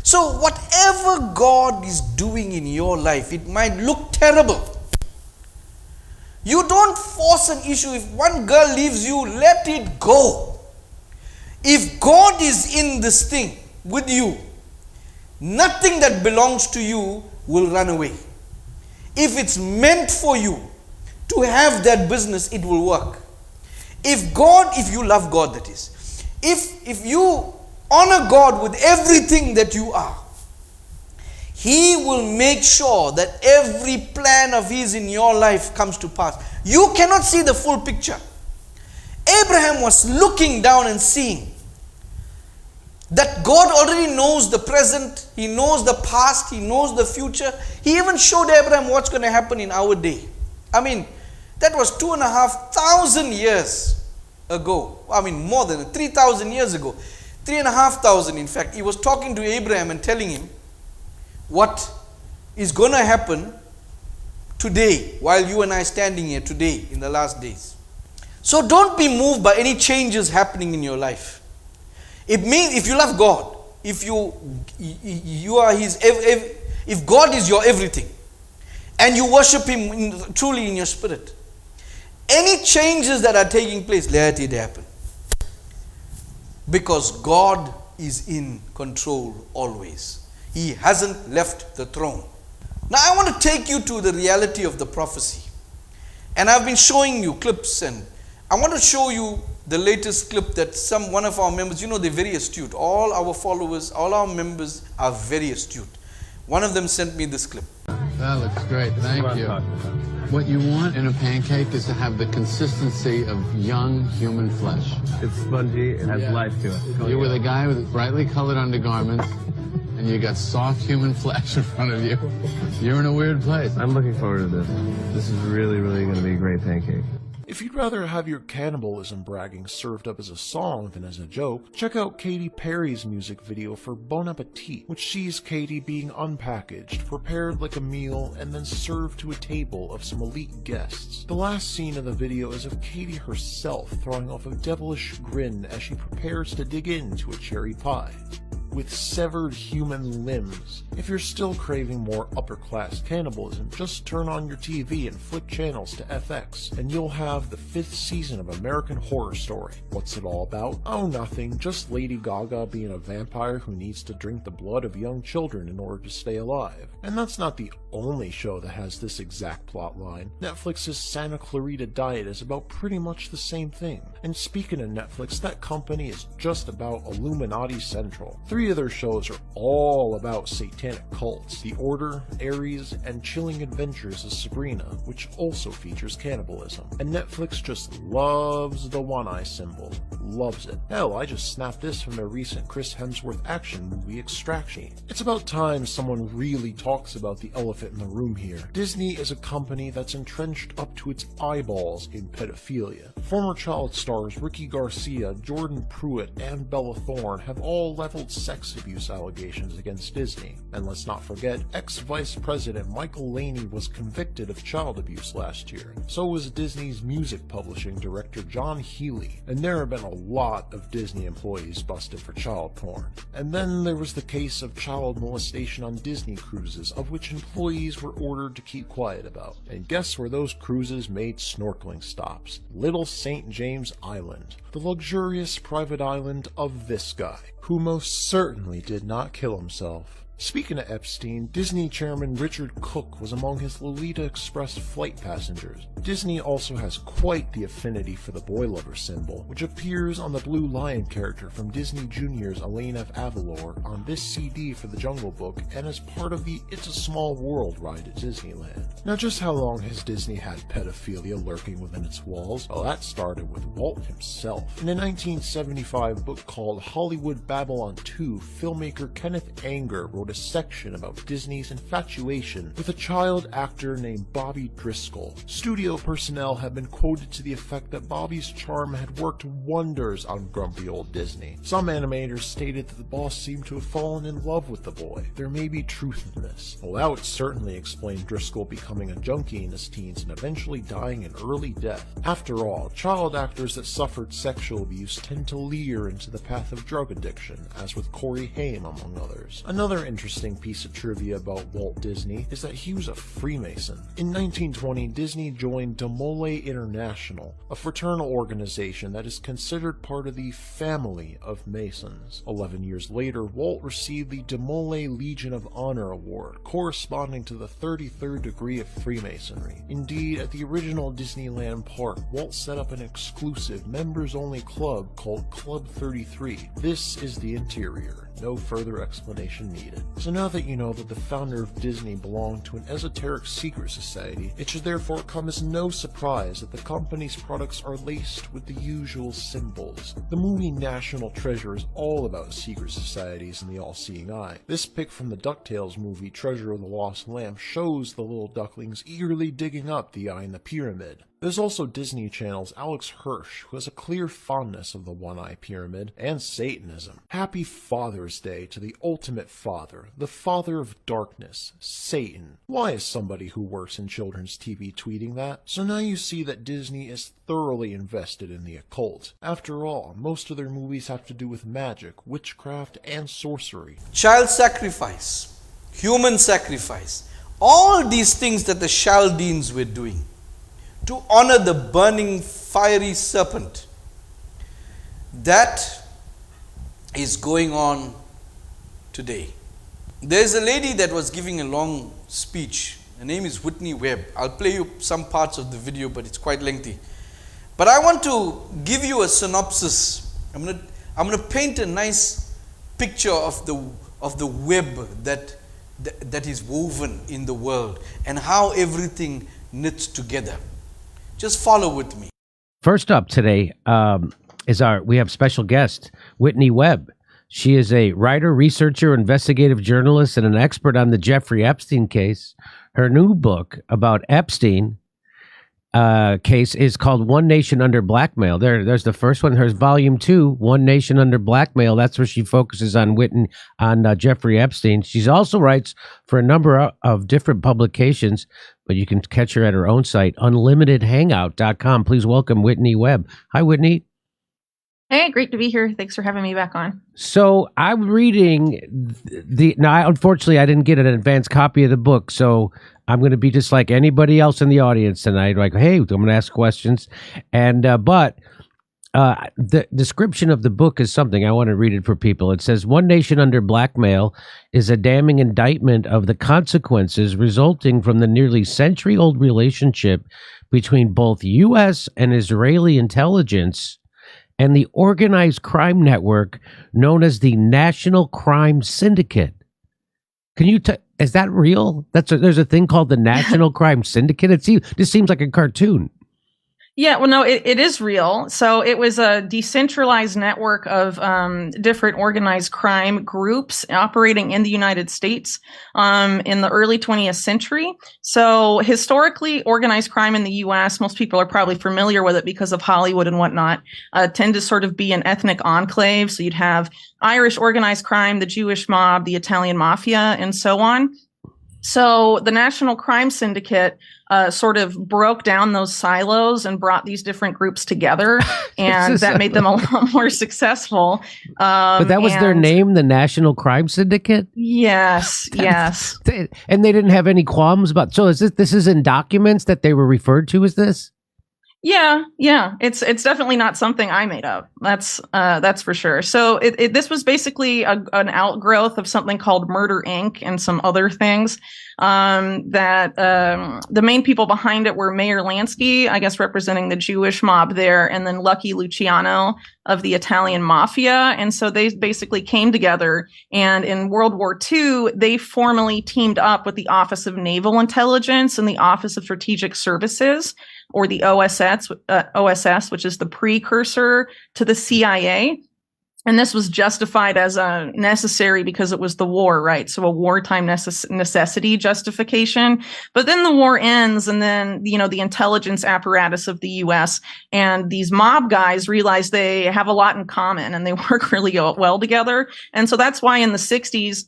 So whatever God is doing in your life, it might look terrible. You don't force an issue. If one girl leaves you, let it go. If God is in this thing with you, nothing that belongs to you will run away. If it's meant for you to have that business, it will work. If you love God, that is. If you honor God with everything that you are, He will make sure that every plan of His in your life comes to pass. You cannot see the full picture. Abraham was looking down and seeing that God already knows the present, He knows the past, He knows the future. He even showed Abraham what's going to happen in our day. I mean, that was 2,500 years ago. I mean, more than 3,000 years ago. 3,500 in fact. He was talking to Abraham and telling him what is going to happen today, while you and I standing here today in the last days. So don't be moved by any changes happening in your life. It means if you love God, if you are His, if God is your everything, and you worship Him truly in your spirit, any changes that are taking place, let it happen. Because God is in control always. He hasn't left the throne. Now I want to take you to the reality of the prophecy. And I've been showing you clips, and I want to show you the latest clip that one of our members, they're very astute. All our followers, all our members are very astute. One of them sent me this clip. That looks great, thank you. What you want in a pancake is to have the consistency of young human flesh. It's spongy, it has life to it. You're with a guy with brightly colored undergarments, and you got soft human flesh in front of you. You're in a weird place. I'm looking forward to this. This is really, really going to be a great pancake. If you'd rather have your cannibalism bragging served up as a song than as a joke, check out Katy Perry's music video for Bon Appetit, which sees Katy being unpackaged, prepared like a meal, and then served to a table of some elite guests. The last scene of the video is of Katy herself throwing off a devilish grin as she prepares to dig into a cherry pie with severed human limbs. If you're still craving more upper-class cannibalism, just turn on your TV and flip channels to FX, and you'll have the 5th season of American Horror Story. What's it all about? Oh, nothing, just Lady Gaga being a vampire who needs to drink the blood of young children in order to stay alive. And that's not the only show that has this exact plot line. Netflix's Santa Clarita Diet is about pretty much the same thing. And speaking of Netflix, that company is just about Illuminati Central. 3 of their shows are all about satanic cults: The Order, Aries, and Chilling Adventures of Sabrina, which also features cannibalism. And Netflix just loves the one-eye symbol. Loves it. Hell, I just snapped this from their recent Chris Hemsworth action movie Extraction. It's about time someone really talks about the elephant in the room here. Disney is a company that's entrenched up to its eyeballs in pedophilia. Former child stars Ricky Garcia, Jordan Pruitt, and Bella Thorne have all leveled sex abuse allegations against Disney. And let's not forget, ex-Vice President Michael Laney was convicted of child abuse last year. So was Disney's music publishing director John Healy. And there have been a lot of Disney employees busted for child porn. And then there was the case of child molestation on Disney cruises, of which employees were ordered to keep quiet about. And guess where those cruises made snorkeling stops? Little St. James Island, the luxurious private island of this guy, who most certainly did not kill himself. Speaking of Epstein, Disney chairman Richard Cook was among his Lolita Express flight passengers. Disney also has quite the affinity for the boy lover symbol, which appears on the Blue Lion character from Disney Junior's Elaine F. Avalor on this CD for the Jungle Book, and as part of the It's a Small World ride at Disneyland. Now, just how long has Disney had pedophilia lurking within its walls? Well, that started with Walt himself. In a 1975 book called Hollywood Babylon 2, filmmaker Kenneth Anger wrote a section about Disney's infatuation with a child actor named Bobby Driscoll. Studio personnel have been quoted to the effect that Bobby's charm had worked wonders on grumpy old Disney. Some animators stated that the boss seemed to have fallen in love with the boy. There may be truth in this. Well, that would certainly explain Driscoll becoming a junkie in his teens and eventually dying an early death. After all, child actors that suffered sexual abuse tend to leer into the path of drug addiction, as with Corey Haim among others. Another interesting piece of trivia about Walt Disney is that he was a Freemason. In 1920, Disney joined De Mole International, a fraternal organization that is considered part of the family of Masons. 11 years later, Walt received the De Mole Legion of Honor Award, corresponding to the 33rd degree of Freemasonry. Indeed, at the original Disneyland park, Walt set up an exclusive members-only club called Club 33. This is the interior. no further explanation needed. So now that you know that the founder of Disney belonged to an esoteric secret society, it should therefore come as no surprise that the company's products are laced with the usual symbols. The movie National Treasure is all about secret societies and the all-seeing eye. This pic from the DuckTales movie Treasure of the Lost Lamp shows the little ducklings eagerly digging up the eye in the pyramid. There's also Disney Channel's Alex Hirsch, who has a clear fondness of the one-eye pyramid and Satanism. Happy Father's Day to the ultimate father, the father of darkness, Satan. Why is somebody who works in children's TV tweeting that? So now you see that Disney is thoroughly invested in the occult. After all, most of their movies have to do with magic, witchcraft, and sorcery. Child sacrifice, human sacrifice, all these things that the Chaldeans were doing to honor the burning fiery serpent. That is going on today. There's a lady that was giving a long speech. Her name is Whitney Webb. I'll play you some parts of the video, but it's quite lengthy. But I want to give you a synopsis. I'm going to paint a nice picture of the web that is woven in the world and how everything knits together. Just follow with me. First up today we have special guest, Whitney Webb. She is a writer, researcher, investigative journalist, and an expert on the Jeffrey Epstein case. Her new book about Epstein case is called One Nation Under Blackmail. There's the first one. There's volume 2, One Nation Under Blackmail. That's where she focuses on Jeffrey Epstein. She also writes for a number of different publications, but you can catch her at her own site, unlimitedhangout.com. Please welcome Whitney Webb. Hi, Whitney. Hey, great to be here. Thanks for having me back on. So I'm reading unfortunately, I didn't get an advanced copy of the book, so I'm going to be just like anybody else in the audience tonight. Like, hey, I'm going to ask questions. And, but the description of the book is something I want to read it for people. It says, One Nation Under Blackmail is a damning indictment of the consequences resulting from the nearly century-old relationship between both U.S. and Israeli intelligence and the organized crime network known as the National Crime Syndicate. Can you is that real? There's a thing called the National Crime Syndicate? This seems like a cartoon. Yeah, well, no, it is real. So it was a decentralized network of different organized crime groups operating in the United States in the early 20th century. So historically, organized crime in the U.S., most people are probably familiar with it because of Hollywood and whatnot, tend to sort of be an ethnic enclave. So you'd have Irish organized crime, the Jewish mob, the Italian mafia, and so on. So the National Crime Syndicate sort of broke down those silos and brought these different groups together, and that made them a lot more successful. But that was their name, the National Crime Syndicate? Yes, yes. And they didn't have any qualms about. So this is in documents that they were referred to as this? Yeah. It's definitely not something I made up. That's for sure. So this was basically an outgrowth of something called Murder Inc. and some other things. That the main people behind it were Mayor Lansky, I guess representing the Jewish mob there, and then Lucky Luciano of the Italian mafia. And so they basically came together, and in World War II, they formally teamed up with the Office of Naval Intelligence and the Office of Strategic Services, or the OSS, which is the precursor to the CIA. And this was justified as necessary because it was the war, right? So a wartime necessity justification. But then the war ends, and then, the intelligence apparatus of the U.S. and these mob guys realize they have a lot in common and they work really well together. And so that's why in the 60s,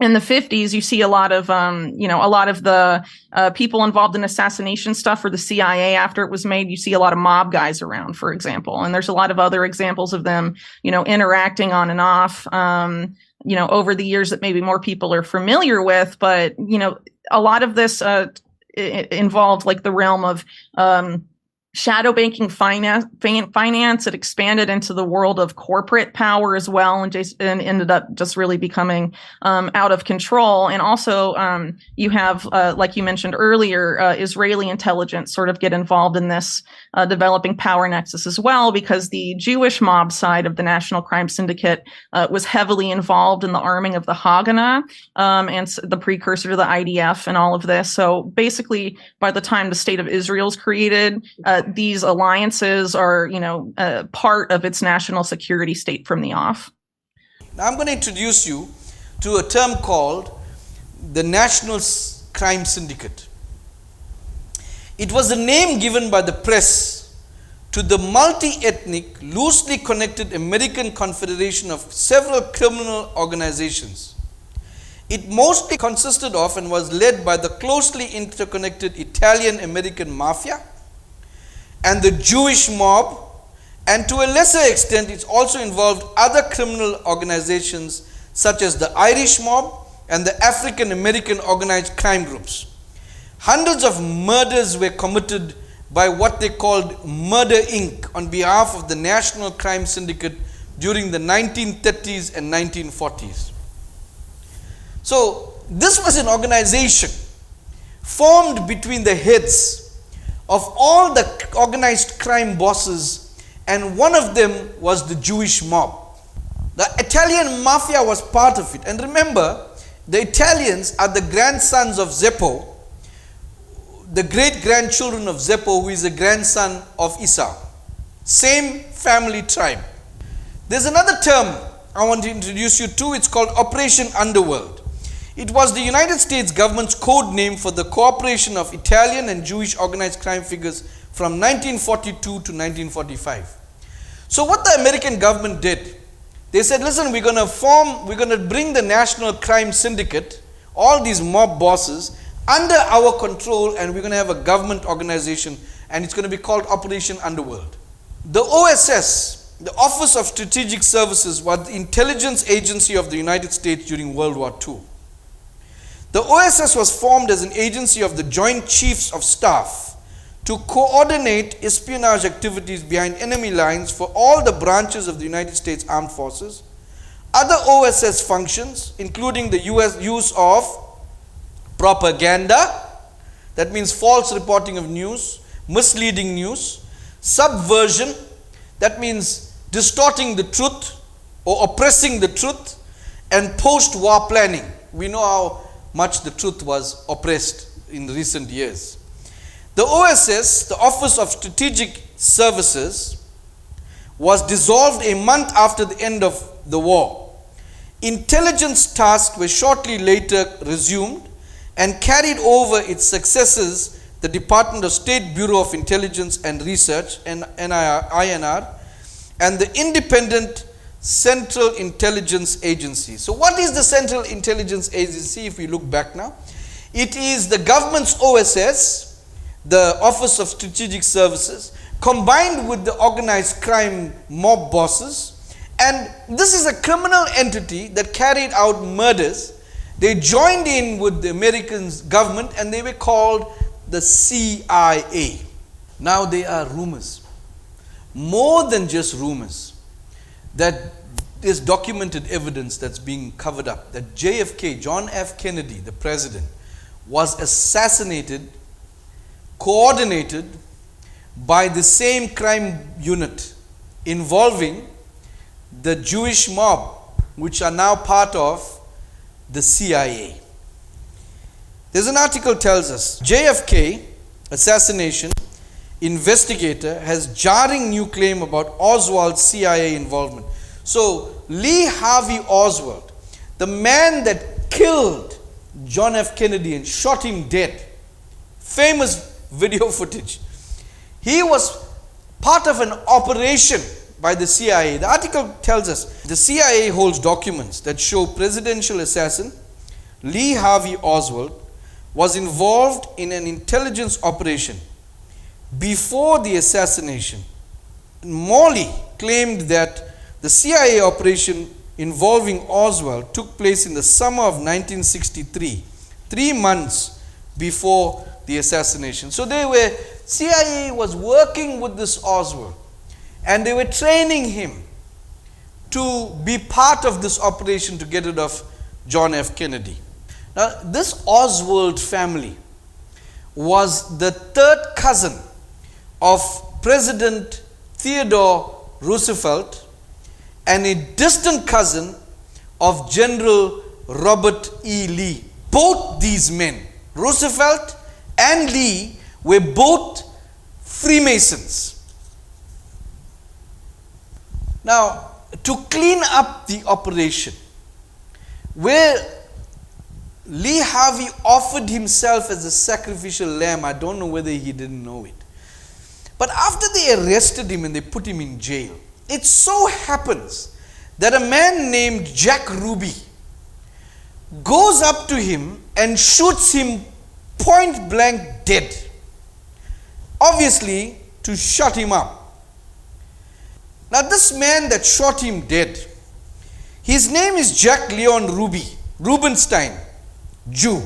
in the 50s, you see a lot of the people involved in assassination stuff for the CIA after it was made. You see a lot of mob guys around, for example. And there's a lot of other examples of them, interacting on and off, over the years that maybe more people are familiar with. But, a lot of this involved like the realm of shadow banking finance. It expanded into the world of corporate power as well, and ended up just really becoming out of control. And also, you have, like you mentioned earlier, Israeli intelligence sort of get involved in this developing power nexus as well, because the Jewish mob side of the National Crime Syndicate was heavily involved in the arming of the Haganah, and the precursor to the IDF and all of this. So basically, by the time the State of Israel is created, these alliances are, part of its national security state from the off. Now I'm going to introduce you to a term called the National Crime Syndicate. It was the name given by the press to the multi-ethnic, loosely connected American confederation of several criminal organizations. It mostly consisted of and was led by the closely interconnected Italian-American mafia and the Jewish mob, and to a lesser extent it also involved other criminal organizations such as the Irish mob and the African-American organized crime groups. Hundreds of murders were committed by what they called Murder Inc. on behalf of the National Crime Syndicate during the 1930s and 1940s. So this was an organization formed between the heads of all the organized crime bosses, and one of them was the Jewish mob. The Italian mafia was part of it. And remember, the Italians are the grandsons of Zeppo, the great-grandchildren of Zeppo, who is a grandson of Esau. Same family tribe. There's another term I want to introduce you to. It's called Operation Underworld. It was the United States government's code name for the cooperation of Italian and Jewish organized crime figures from 1942 to 1945. So what the American government did, they said, listen, we're going to bring the National Crime Syndicate, all these mob bosses, under our control, and we're going to have a government organization, and it's going to be called Operation Underworld. The OSS, the Office of Strategic Services, was the intelligence agency of the United States during World War II. The OSS was formed as an agency of the Joint Chiefs of Staff to coordinate espionage activities behind enemy lines for all the branches of the United States Armed Forces. Other OSS functions, including the US use of propaganda, that means false reporting of news, misleading news, subversion, that means distorting the truth or oppressing the truth, and post-war planning. We know how much the truth was oppressed in recent years. The OSS, the Office of Strategic Services, was dissolved a month after the end of the war. Intelligence tasks were shortly later resumed and carried over its successors, the Department of State Bureau of Intelligence and Research, INR, and the Independent Central Intelligence Agency. So what is the Central Intelligence Agency if we look back now? It is the government's OSS, the Office of Strategic Services, combined with the organized crime mob bosses, and this is a criminal entity that carried out murders. They joined in with the American government and they were called the CIA. Now there are rumors, more than just rumors, that there's documented evidence that's being covered up that JFK, John F. Kennedy, the president, was assassinated, coordinated by the same crime unit involving the Jewish mob, which are now part of the CIA. There's an article tells us JFK assassination investigator has jarring new claim about Oswald's CIA involvement. So Lee Harvey Oswald, the man that killed John F. Kennedy and shot him dead, famous video footage, he was part of an operation by the CIA. The article tells us the CIA holds documents that show presidential assassin Lee Harvey Oswald was involved in an intelligence operation before the assassination. Morley claimed that the CIA operation involving Oswald took place in the summer of 1963, 3 months before the assassination. So CIA was working with this Oswald, and they were training him to be part of this operation to get rid of John F. Kennedy. Now, this Oswald family was the third cousin of President Theodore Roosevelt and a distant cousin of General Robert E. Lee. Both these men, Roosevelt and Lee, were both Freemasons. Now, to clean up the operation, where Lee Harvey offered himself as a sacrificial lamb, I don't know whether he didn't know it. But after they arrested him and they put him in jail, it so happens that a man named Jack Ruby goes up to him and shoots him point blank dead, obviously to shut him up. Now this man that shot him dead, his name is Jack Leon Rubenstein, Jew,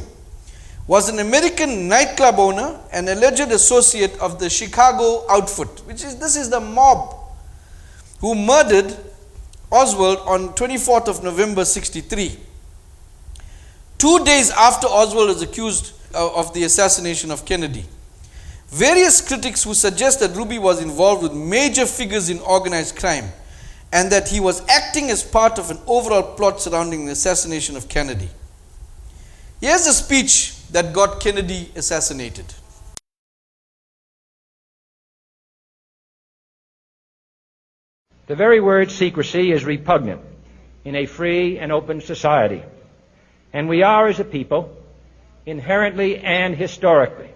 was an American nightclub owner and alleged associate of the Chicago outfit, this is the mob who murdered Oswald on 24th of November 63. 2 days after Oswald was accused of the assassination of Kennedy. Various critics who suggest that Ruby was involved with major figures in organized crime and that he was acting as part of an overall plot surrounding the assassination of Kennedy. Here's a speech that got Kennedy assassinated. The very word secrecy is repugnant in a free and open society. And we are, as a people, inherently and historically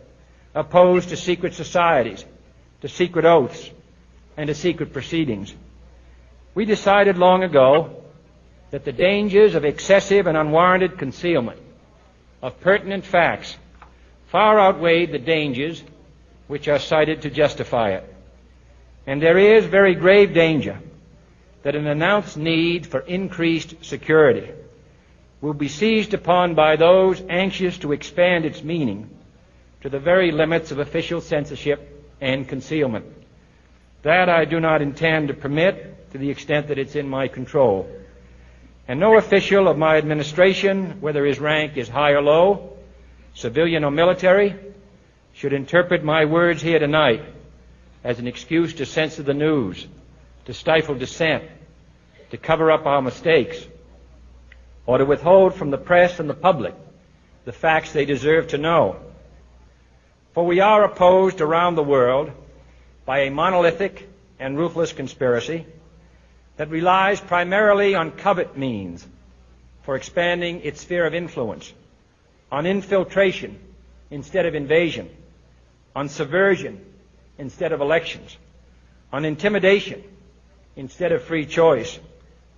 opposed to secret societies, to secret oaths, and to secret proceedings. We decided long ago that the dangers of excessive and unwarranted concealment of pertinent facts far outweighed the dangers which are cited to justify it. And there is very grave danger that an announced need for increased security will be seized upon by those anxious to expand its meaning to the very limits of official censorship and concealment. That I do not intend to permit to the extent that it's in my control. And no official of my administration, whether his rank is high or low, civilian or military, should interpret my words here tonight as an excuse to censor the news, to stifle dissent, to cover up our mistakes, or to withhold from the press and the public the facts they deserve to know. For we are opposed around the world by a monolithic and ruthless conspiracy that relies primarily on covert means for expanding its sphere of influence, on infiltration instead of invasion, on subversion instead of elections, on intimidation instead of free choice,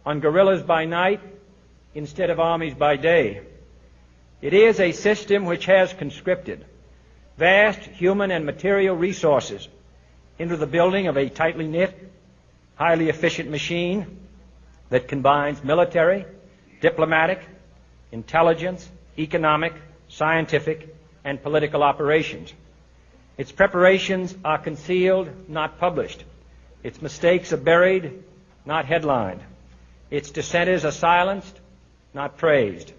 on guerrillas by night instead of armies by day. It is a system which has conscripted vast human and material resources into the building of a tightly knit, highly efficient machine that combines military, diplomatic, intelligence, economic, scientific, and political operations. Its preparations are concealed, not published. Its mistakes are buried, not headlined. Its dissenters are silenced, not praised.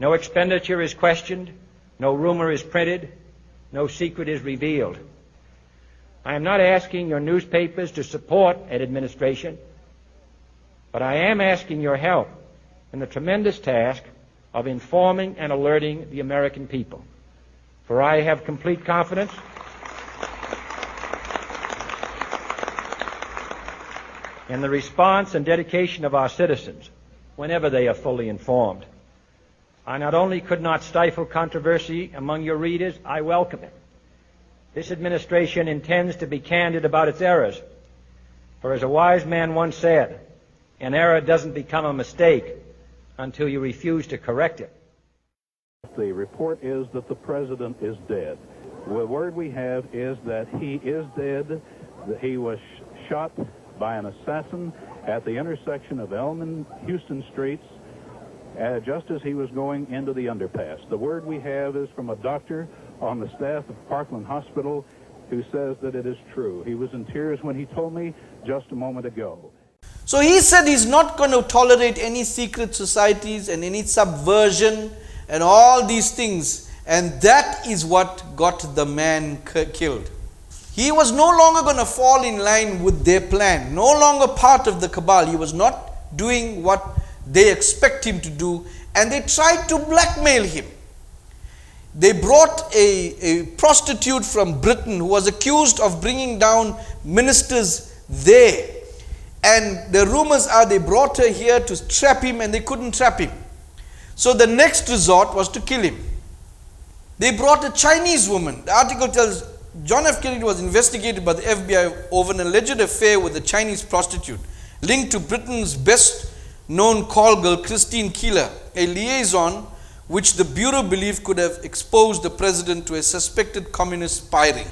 No expenditure is questioned, no rumor is printed, no secret is revealed. I am not asking your newspapers to support an administration, but I am asking your help in the tremendous task of informing and alerting the American people. For I have complete confidence in the response and dedication of our citizens whenever they are fully informed. I not only could not stifle controversy among your readers, I welcome it. This administration intends to be candid about its errors. For as a wise man once said, an error doesn't become a mistake until you refuse to correct it. The report is that the president is dead. The word we have is that he is dead, that he was shot by an assassin at the intersection of Elm and Houston Streets just as he was going into the underpass. The word we have is from a doctor on the staff of Parkland Hospital who says that it is true. He was in tears when he told me just a moment ago. So he said he's not going to tolerate any secret societies and any subversion and all these things. And that is what got the man killed. He was no longer going to fall in line with their plan, no longer part of the cabal. He was not doing what they expect him to do, and they tried to blackmail him. They brought a prostitute from Britain who was accused of bringing down ministers there. And the rumors are they brought her here to trap him, and they couldn't trap him. So the next resort was to kill him. They brought a Chinese woman. The article tells John F. Kennedy was investigated by the FBI over an alleged affair with a Chinese prostitute linked to Britain's best known call girl, Christine Keeler, a liaison which the Bureau believed could have exposed the president to a suspected communist spy ring.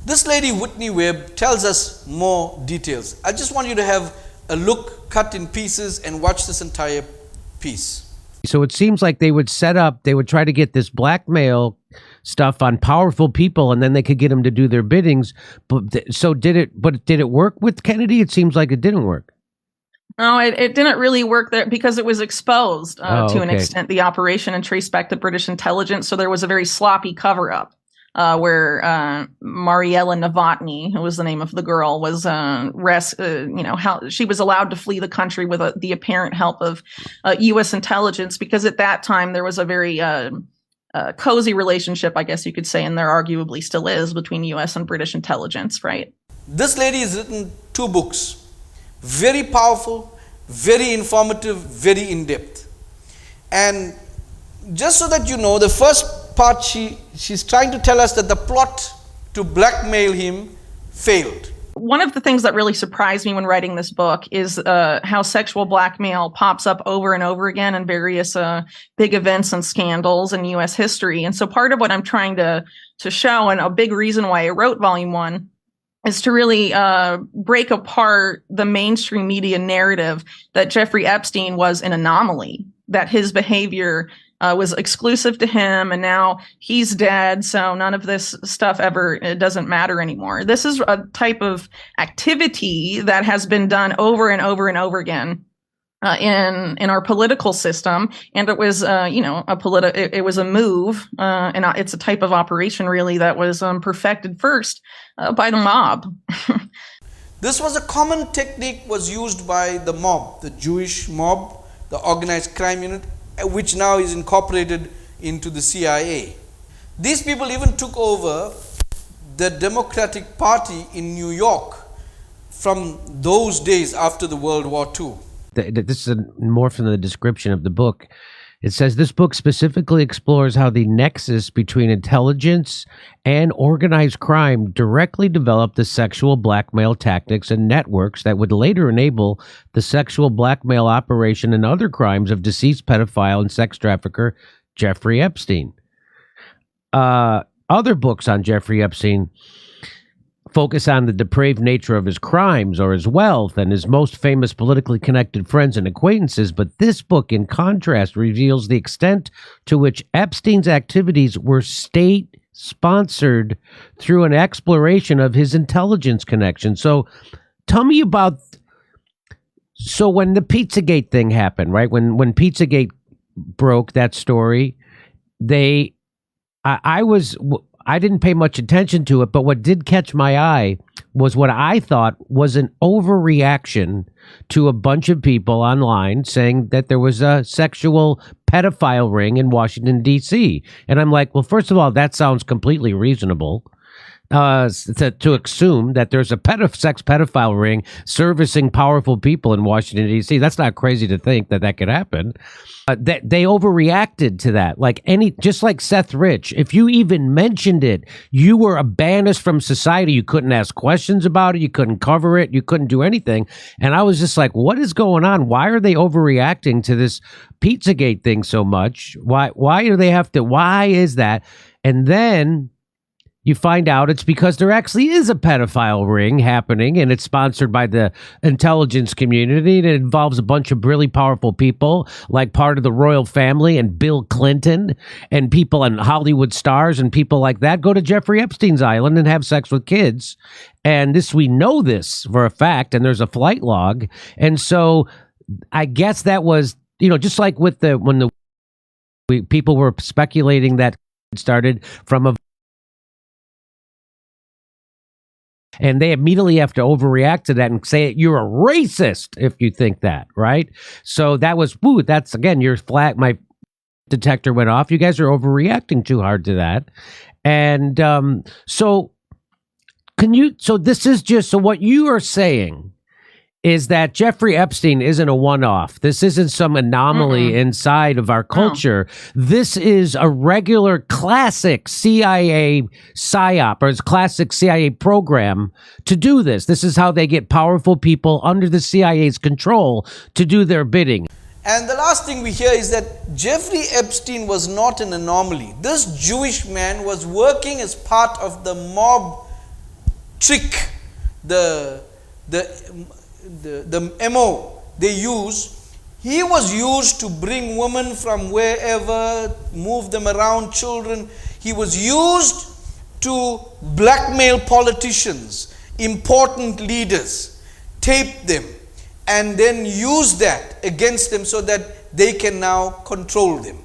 This lady, Whitney Webb, tells us more details. I just want you to have a look, cut in pieces, and watch this entire piece. So it seems like they would try to get this blackmail stuff on powerful people, and then they could get them to do their biddings. But did it work with Kennedy? It seems like it didn't work. No, it didn't really work there because it was exposed to an okay. extent, the operation, and traced back to British intelligence. So there was a very sloppy cover-up where Mariella Novotny, who was the name of the girl, was how she was allowed to flee the country with the apparent help of U.S. intelligence, because at that time there was a very cozy relationship, I guess you could say, and there arguably still is, between U.S. and British intelligence, right? This lady has written 2 books. Very powerful, very informative, very in-depth. And just so that you know, the first part, she's trying to tell us that the plot to blackmail him failed. One of the things that really surprised me when writing this book is how sexual blackmail pops up over and over again in various big events and scandals in U.S. history. And so part of what I'm trying to show, and a big reason why I wrote Volume 1, is to really break apart the mainstream media narrative that Jeffrey Epstein was an anomaly, that his behavior was exclusive to him, and now he's dead, so none of this stuff it doesn't matter anymore. This is a type of activity that has been done over and over and over again in our political system, and it was it was a move, and it's a type of operation really that was perfected first by the mob. This was a common technique was used by the mob, the Jewish mob, the organized crime unit, which now is incorporated into the CIA. These people even took over the Democratic Party in New York from those days after the World War II. This is more from the description of the book. It says this book specifically explores how the nexus between intelligence and organized crime directly developed the sexual blackmail tactics and networks that would later enable the sexual blackmail operation and other crimes of deceased pedophile and sex trafficker Jeffrey Epstein. Other books on Jeffrey Epstein focus on the depraved nature of his crimes or his wealth and his most famous politically connected friends and acquaintances, but this book, in contrast, reveals the extent to which Epstein's activities were state-sponsored through an exploration of his intelligence connection. So tell me about, so when the Pizzagate thing happened, right? When Pizzagate broke, that story, I didn't pay much attention to it, but what did catch my eye was what I thought was an overreaction to a bunch of people online saying that there was a sexual pedophile ring in Washington, D.C. And I'm like, well, first of all, that sounds completely reasonable. To assume that there's a sex pedophile ring servicing powerful people in Washington, D.C. That's not crazy to think that could happen. They overreacted to that. Just like Seth Rich, if you even mentioned it, you were banished from society. You couldn't ask questions about it. You couldn't cover it. You couldn't do anything. And I was just like, what is going on? Why are they overreacting to this Pizzagate thing so much? Why do they have to? Why is that? And then you find out it's because there actually is a pedophile ring happening, and it's sponsored by the intelligence community. And it involves a bunch of really powerful people, like part of the royal family and Bill Clinton and people and Hollywood stars and people like that go to Jeffrey Epstein's island and have sex with kids. And we know this for a fact, and there's a flight log. And so I guess that was, just like with people were speculating that it started from a, and they immediately have to overreact to that and say you're a racist if you think that, right? So that was, that's again, your flag, my detector went off. You guys are overreacting too hard to that. And so what you are saying is that Jeffrey Epstein isn't a one-off. This isn't some anomaly inside of our culture. This is a regular classic CIA psyop, or it's classic CIA program to do this. This is how they get powerful people under the CIA's control to do their bidding. And the last thing we hear is that Jeffrey Epstein was not an anomaly. This Jewish man was working as part of the mob trick, the MO they use. He was used to bring women from wherever, move them around, children. He was used to blackmail politicians, important leaders, tape them, and then use that against them so that they can now control them.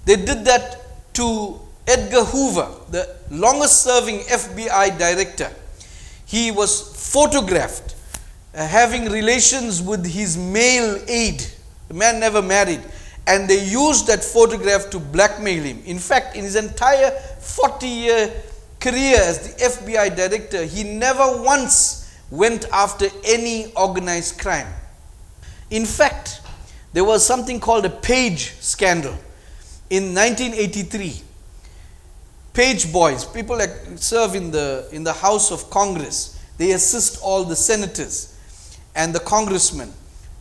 They did that to Edgar Hoover, the longest serving FBI director. He was photographed having relations with his male aide. The man never married. And they used that photograph to blackmail him. In fact, in his entire 40-year career as the FBI director, he never once went after any organized crime. In fact, there was something called a Page scandal in 1983. Page boys, people that serve in the House of Congress, they assist all the senators and the congressmen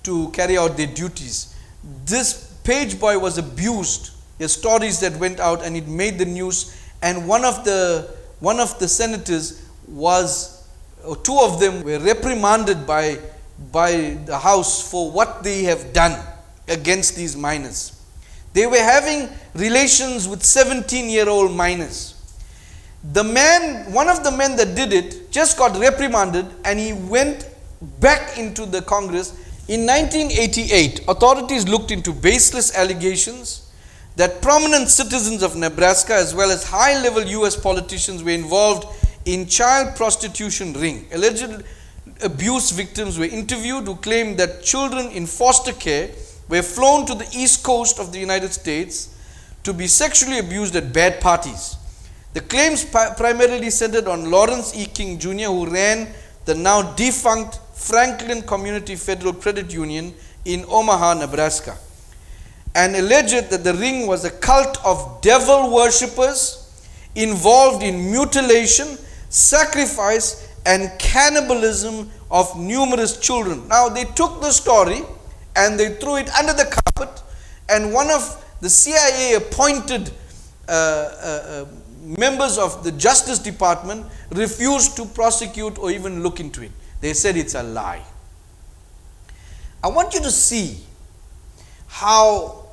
to carry out their duties. This Page boy was abused. There's stories that went out and it made the news, and one of the senators was, or two of them were reprimanded by the House for what they have done against these minors. They were having relations with 17-year-old minors. The man, one of the men that did it, just got reprimanded and he went back into the Congress. In 1988, authorities looked into baseless allegations that prominent citizens of Nebraska as well as high-level US politicians were involved in child prostitution ring. Alleged abuse victims were interviewed who claimed that children in foster care were flown to the East Coast of the United States to be sexually abused at bad parties. The claims primarily centered on Lawrence E. King Jr., who ran the now defunct Franklin Community Federal Credit Union in Omaha, Nebraska, and alleged that the ring was a cult of devil worshippers involved in mutilation, sacrifice, and cannibalism of numerous children. Now, they took the story and they threw it under the carpet, and one of the CIA appointed members of the Justice Department refused to prosecute or even look into it. They said it's a lie. I want you to see how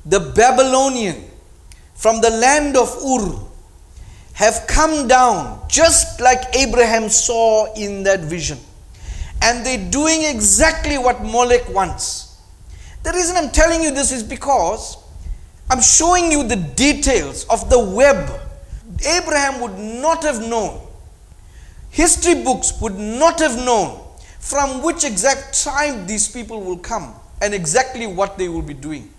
the Babylonian from the land of Ur have come down just like Abraham saw in that vision. And they're doing exactly what Molech wants. The reason I'm telling you this is because I'm showing you the details of the web. Abraham would not have known. History books would not have known from which exact tribe these people will come and exactly what they will be doing.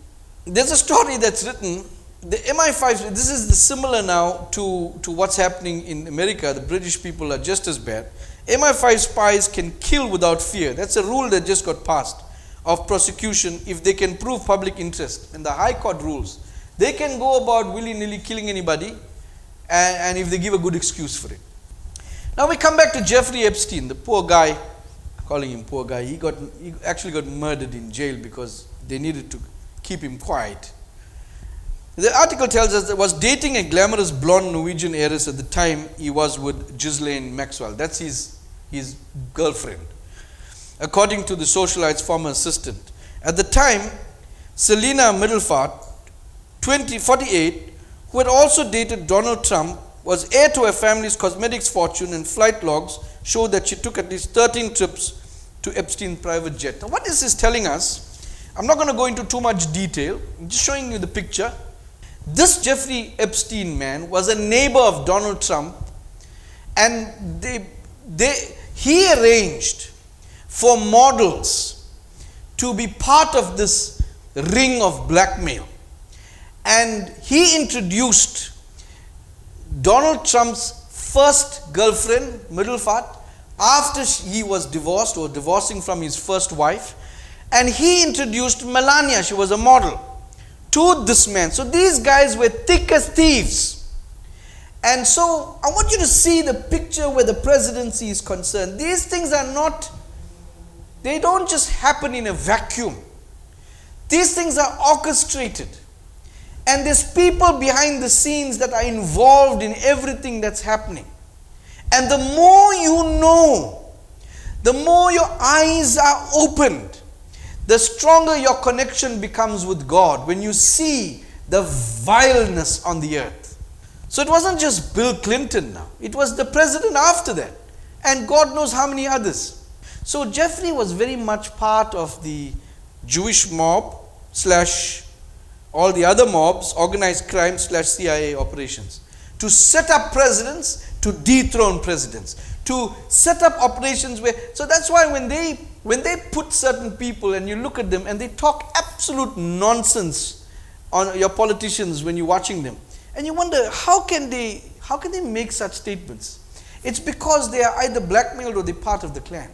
There's a story that's written, the MI5, this is similar now to what's happening in America. The British people are just as bad. MI5 spies can kill without fear. That's a rule that just got passed of prosecution if they can prove public interest. And the High Court rules, they can go about willy-nilly killing anybody and if they give a good excuse for it. Now we come back to Jeffrey Epstein, the poor guy, calling him poor guy. He actually got murdered in jail because they needed to keep him quiet. The article tells us that was dating a glamorous blonde Norwegian heiress at the time he was with Ghislaine Maxwell. That's his girlfriend, according to the socialite's former assistant. At the time, Selina Middelfart, 48, who had also dated Donald Trump, was heir to her family's cosmetics fortune, and flight logs show that she took at least 13 trips to Epstein's private jet. Now, what is this telling us? I'm not going to go into too much detail. I'm just showing you the picture. This Jeffrey Epstein man was a neighbor of Donald Trump, and he arranged for models to be part of this ring of blackmail. And he introduced Donald Trump's first girlfriend, Middelfart, after he was divorced or divorcing from his first wife. And he introduced Melania, she was a model, to this man. So these guys were thick as thieves. And so I want you to see the picture where the presidency is concerned. These things are not, they don't just happen in a vacuum. These things are orchestrated. And there's people behind the scenes that are involved in everything that's happening. And the more you know, the more your eyes are opened, the stronger your connection becomes with God when you see the vileness on the earth. So it wasn't just Bill Clinton now. It was the president after that. And God knows how many others. So Jeffrey was very much part of the Jewish mob / all the other mobs, organized crime / CIA operations. To set up presidents, to dethrone presidents. To set up operations where, so that's why when they put certain people and you look at them and they talk absolute nonsense on your politicians when you're watching them, and you wonder how can they make such statements? It's because they are either blackmailed or they're part of the clan.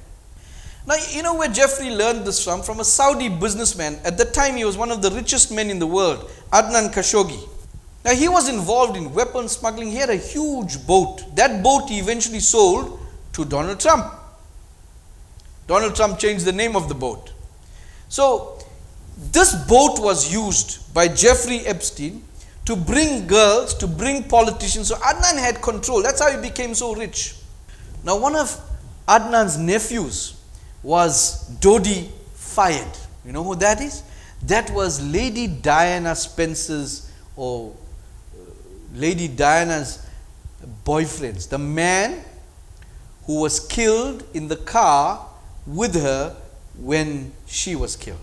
Now, you know where Jeffrey learned this from? From a Saudi businessman. At the time, he was one of the richest men in the world, Adnan Khashoggi. Now, he was involved in weapon smuggling. He had a huge boat. That boat he eventually sold to Donald Trump. Donald Trump changed the name of the boat. So, this boat was used by Jeffrey Epstein to bring girls, to bring politicians. So, Adnan had control. That's how he became so rich. Now, one of Adnan's nephews was Dodi Fayed. You know who that is? That was Lady Diana Spencer's or Lady Diana's boyfriends. The man who was killed in the car with her when she was killed.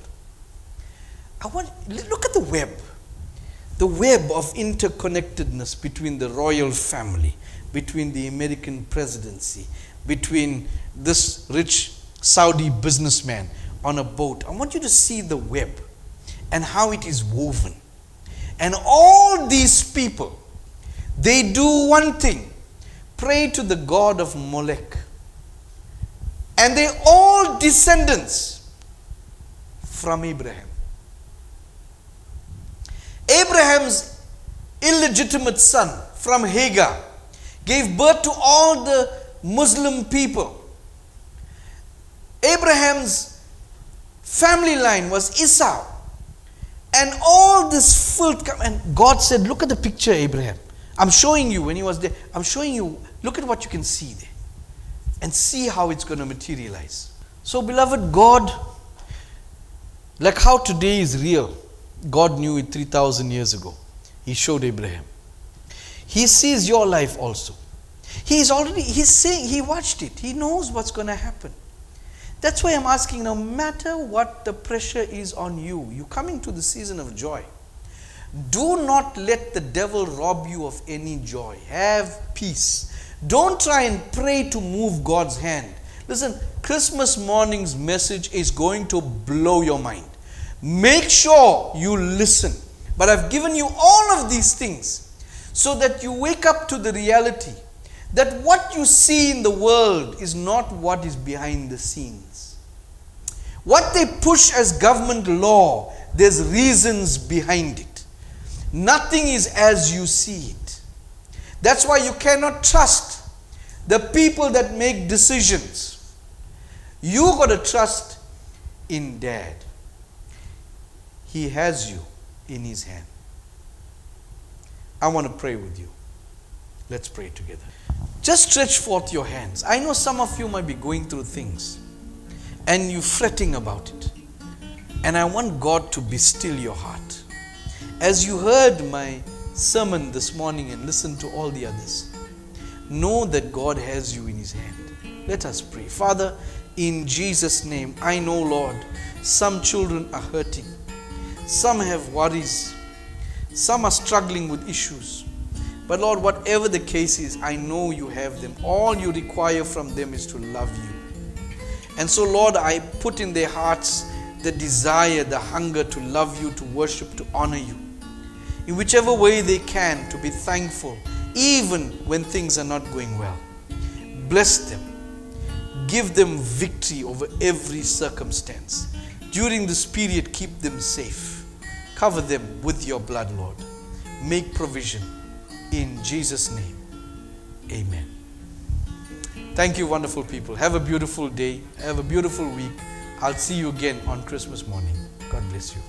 Look at the web of interconnectedness between the royal family, between the American presidency, between this rich Saudi businessman on a boat. I want you to see the web and how it is woven. And all these people, they do one thing: pray to the god of Molech. And they all descendants from Abraham. Abraham's illegitimate son from Hagar gave birth to all the Muslim people. Abraham's family line was Esau. And all this filth, and God said, look at the picture, Abraham. I'm showing you when he was there. I'm showing you, look at what you can see there. And see how it's going to materialize. So beloved, God, like how today is real, God knew it 3,000 years ago. He showed Abraham. He sees your life also. He's saying, he watched it. He knows what's going to happen. That's why I'm asking, no matter what the pressure is on you, you're coming to the season of joy. Do not let the devil rob you of any joy. Have peace. Don't try and pray to move God's hand. Listen, Christmas morning's message is going to blow your mind. Make sure you listen. But I've given you all of these things so that you wake up to the reality that what you see in the world is not what is behind the scenes. What they push as government law, there's reasons behind it. Nothing is as you see it. That's why you cannot trust the people that make decisions. You got to trust in Dad. He has you in his hand. I want to pray with you. Let's pray together. Just stretch forth your hands. I know some of you might be going through things and you're fretting about it. And I want God to be still your heart. As you heard my sermon this morning and listened to all the others, know that God has you in His hand. Let us pray. Father, in Jesus' name, I know, Lord, some children are hurting. Some have worries. Some are struggling with issues. But Lord, whatever the case is, I know you have them. All you require from them is to love you. And so, Lord, I put in their hearts the desire, the hunger to love you, to worship, to honor you. In whichever way they can, to be thankful, even when things are not going well. Bless them. Give them victory over every circumstance. During this period, keep them safe. Cover them with your blood, Lord. Make provision. In Jesus' name, amen. Thank you, wonderful people. Have a beautiful day. Have a beautiful week. I'll see you again on Christmas morning. God bless you.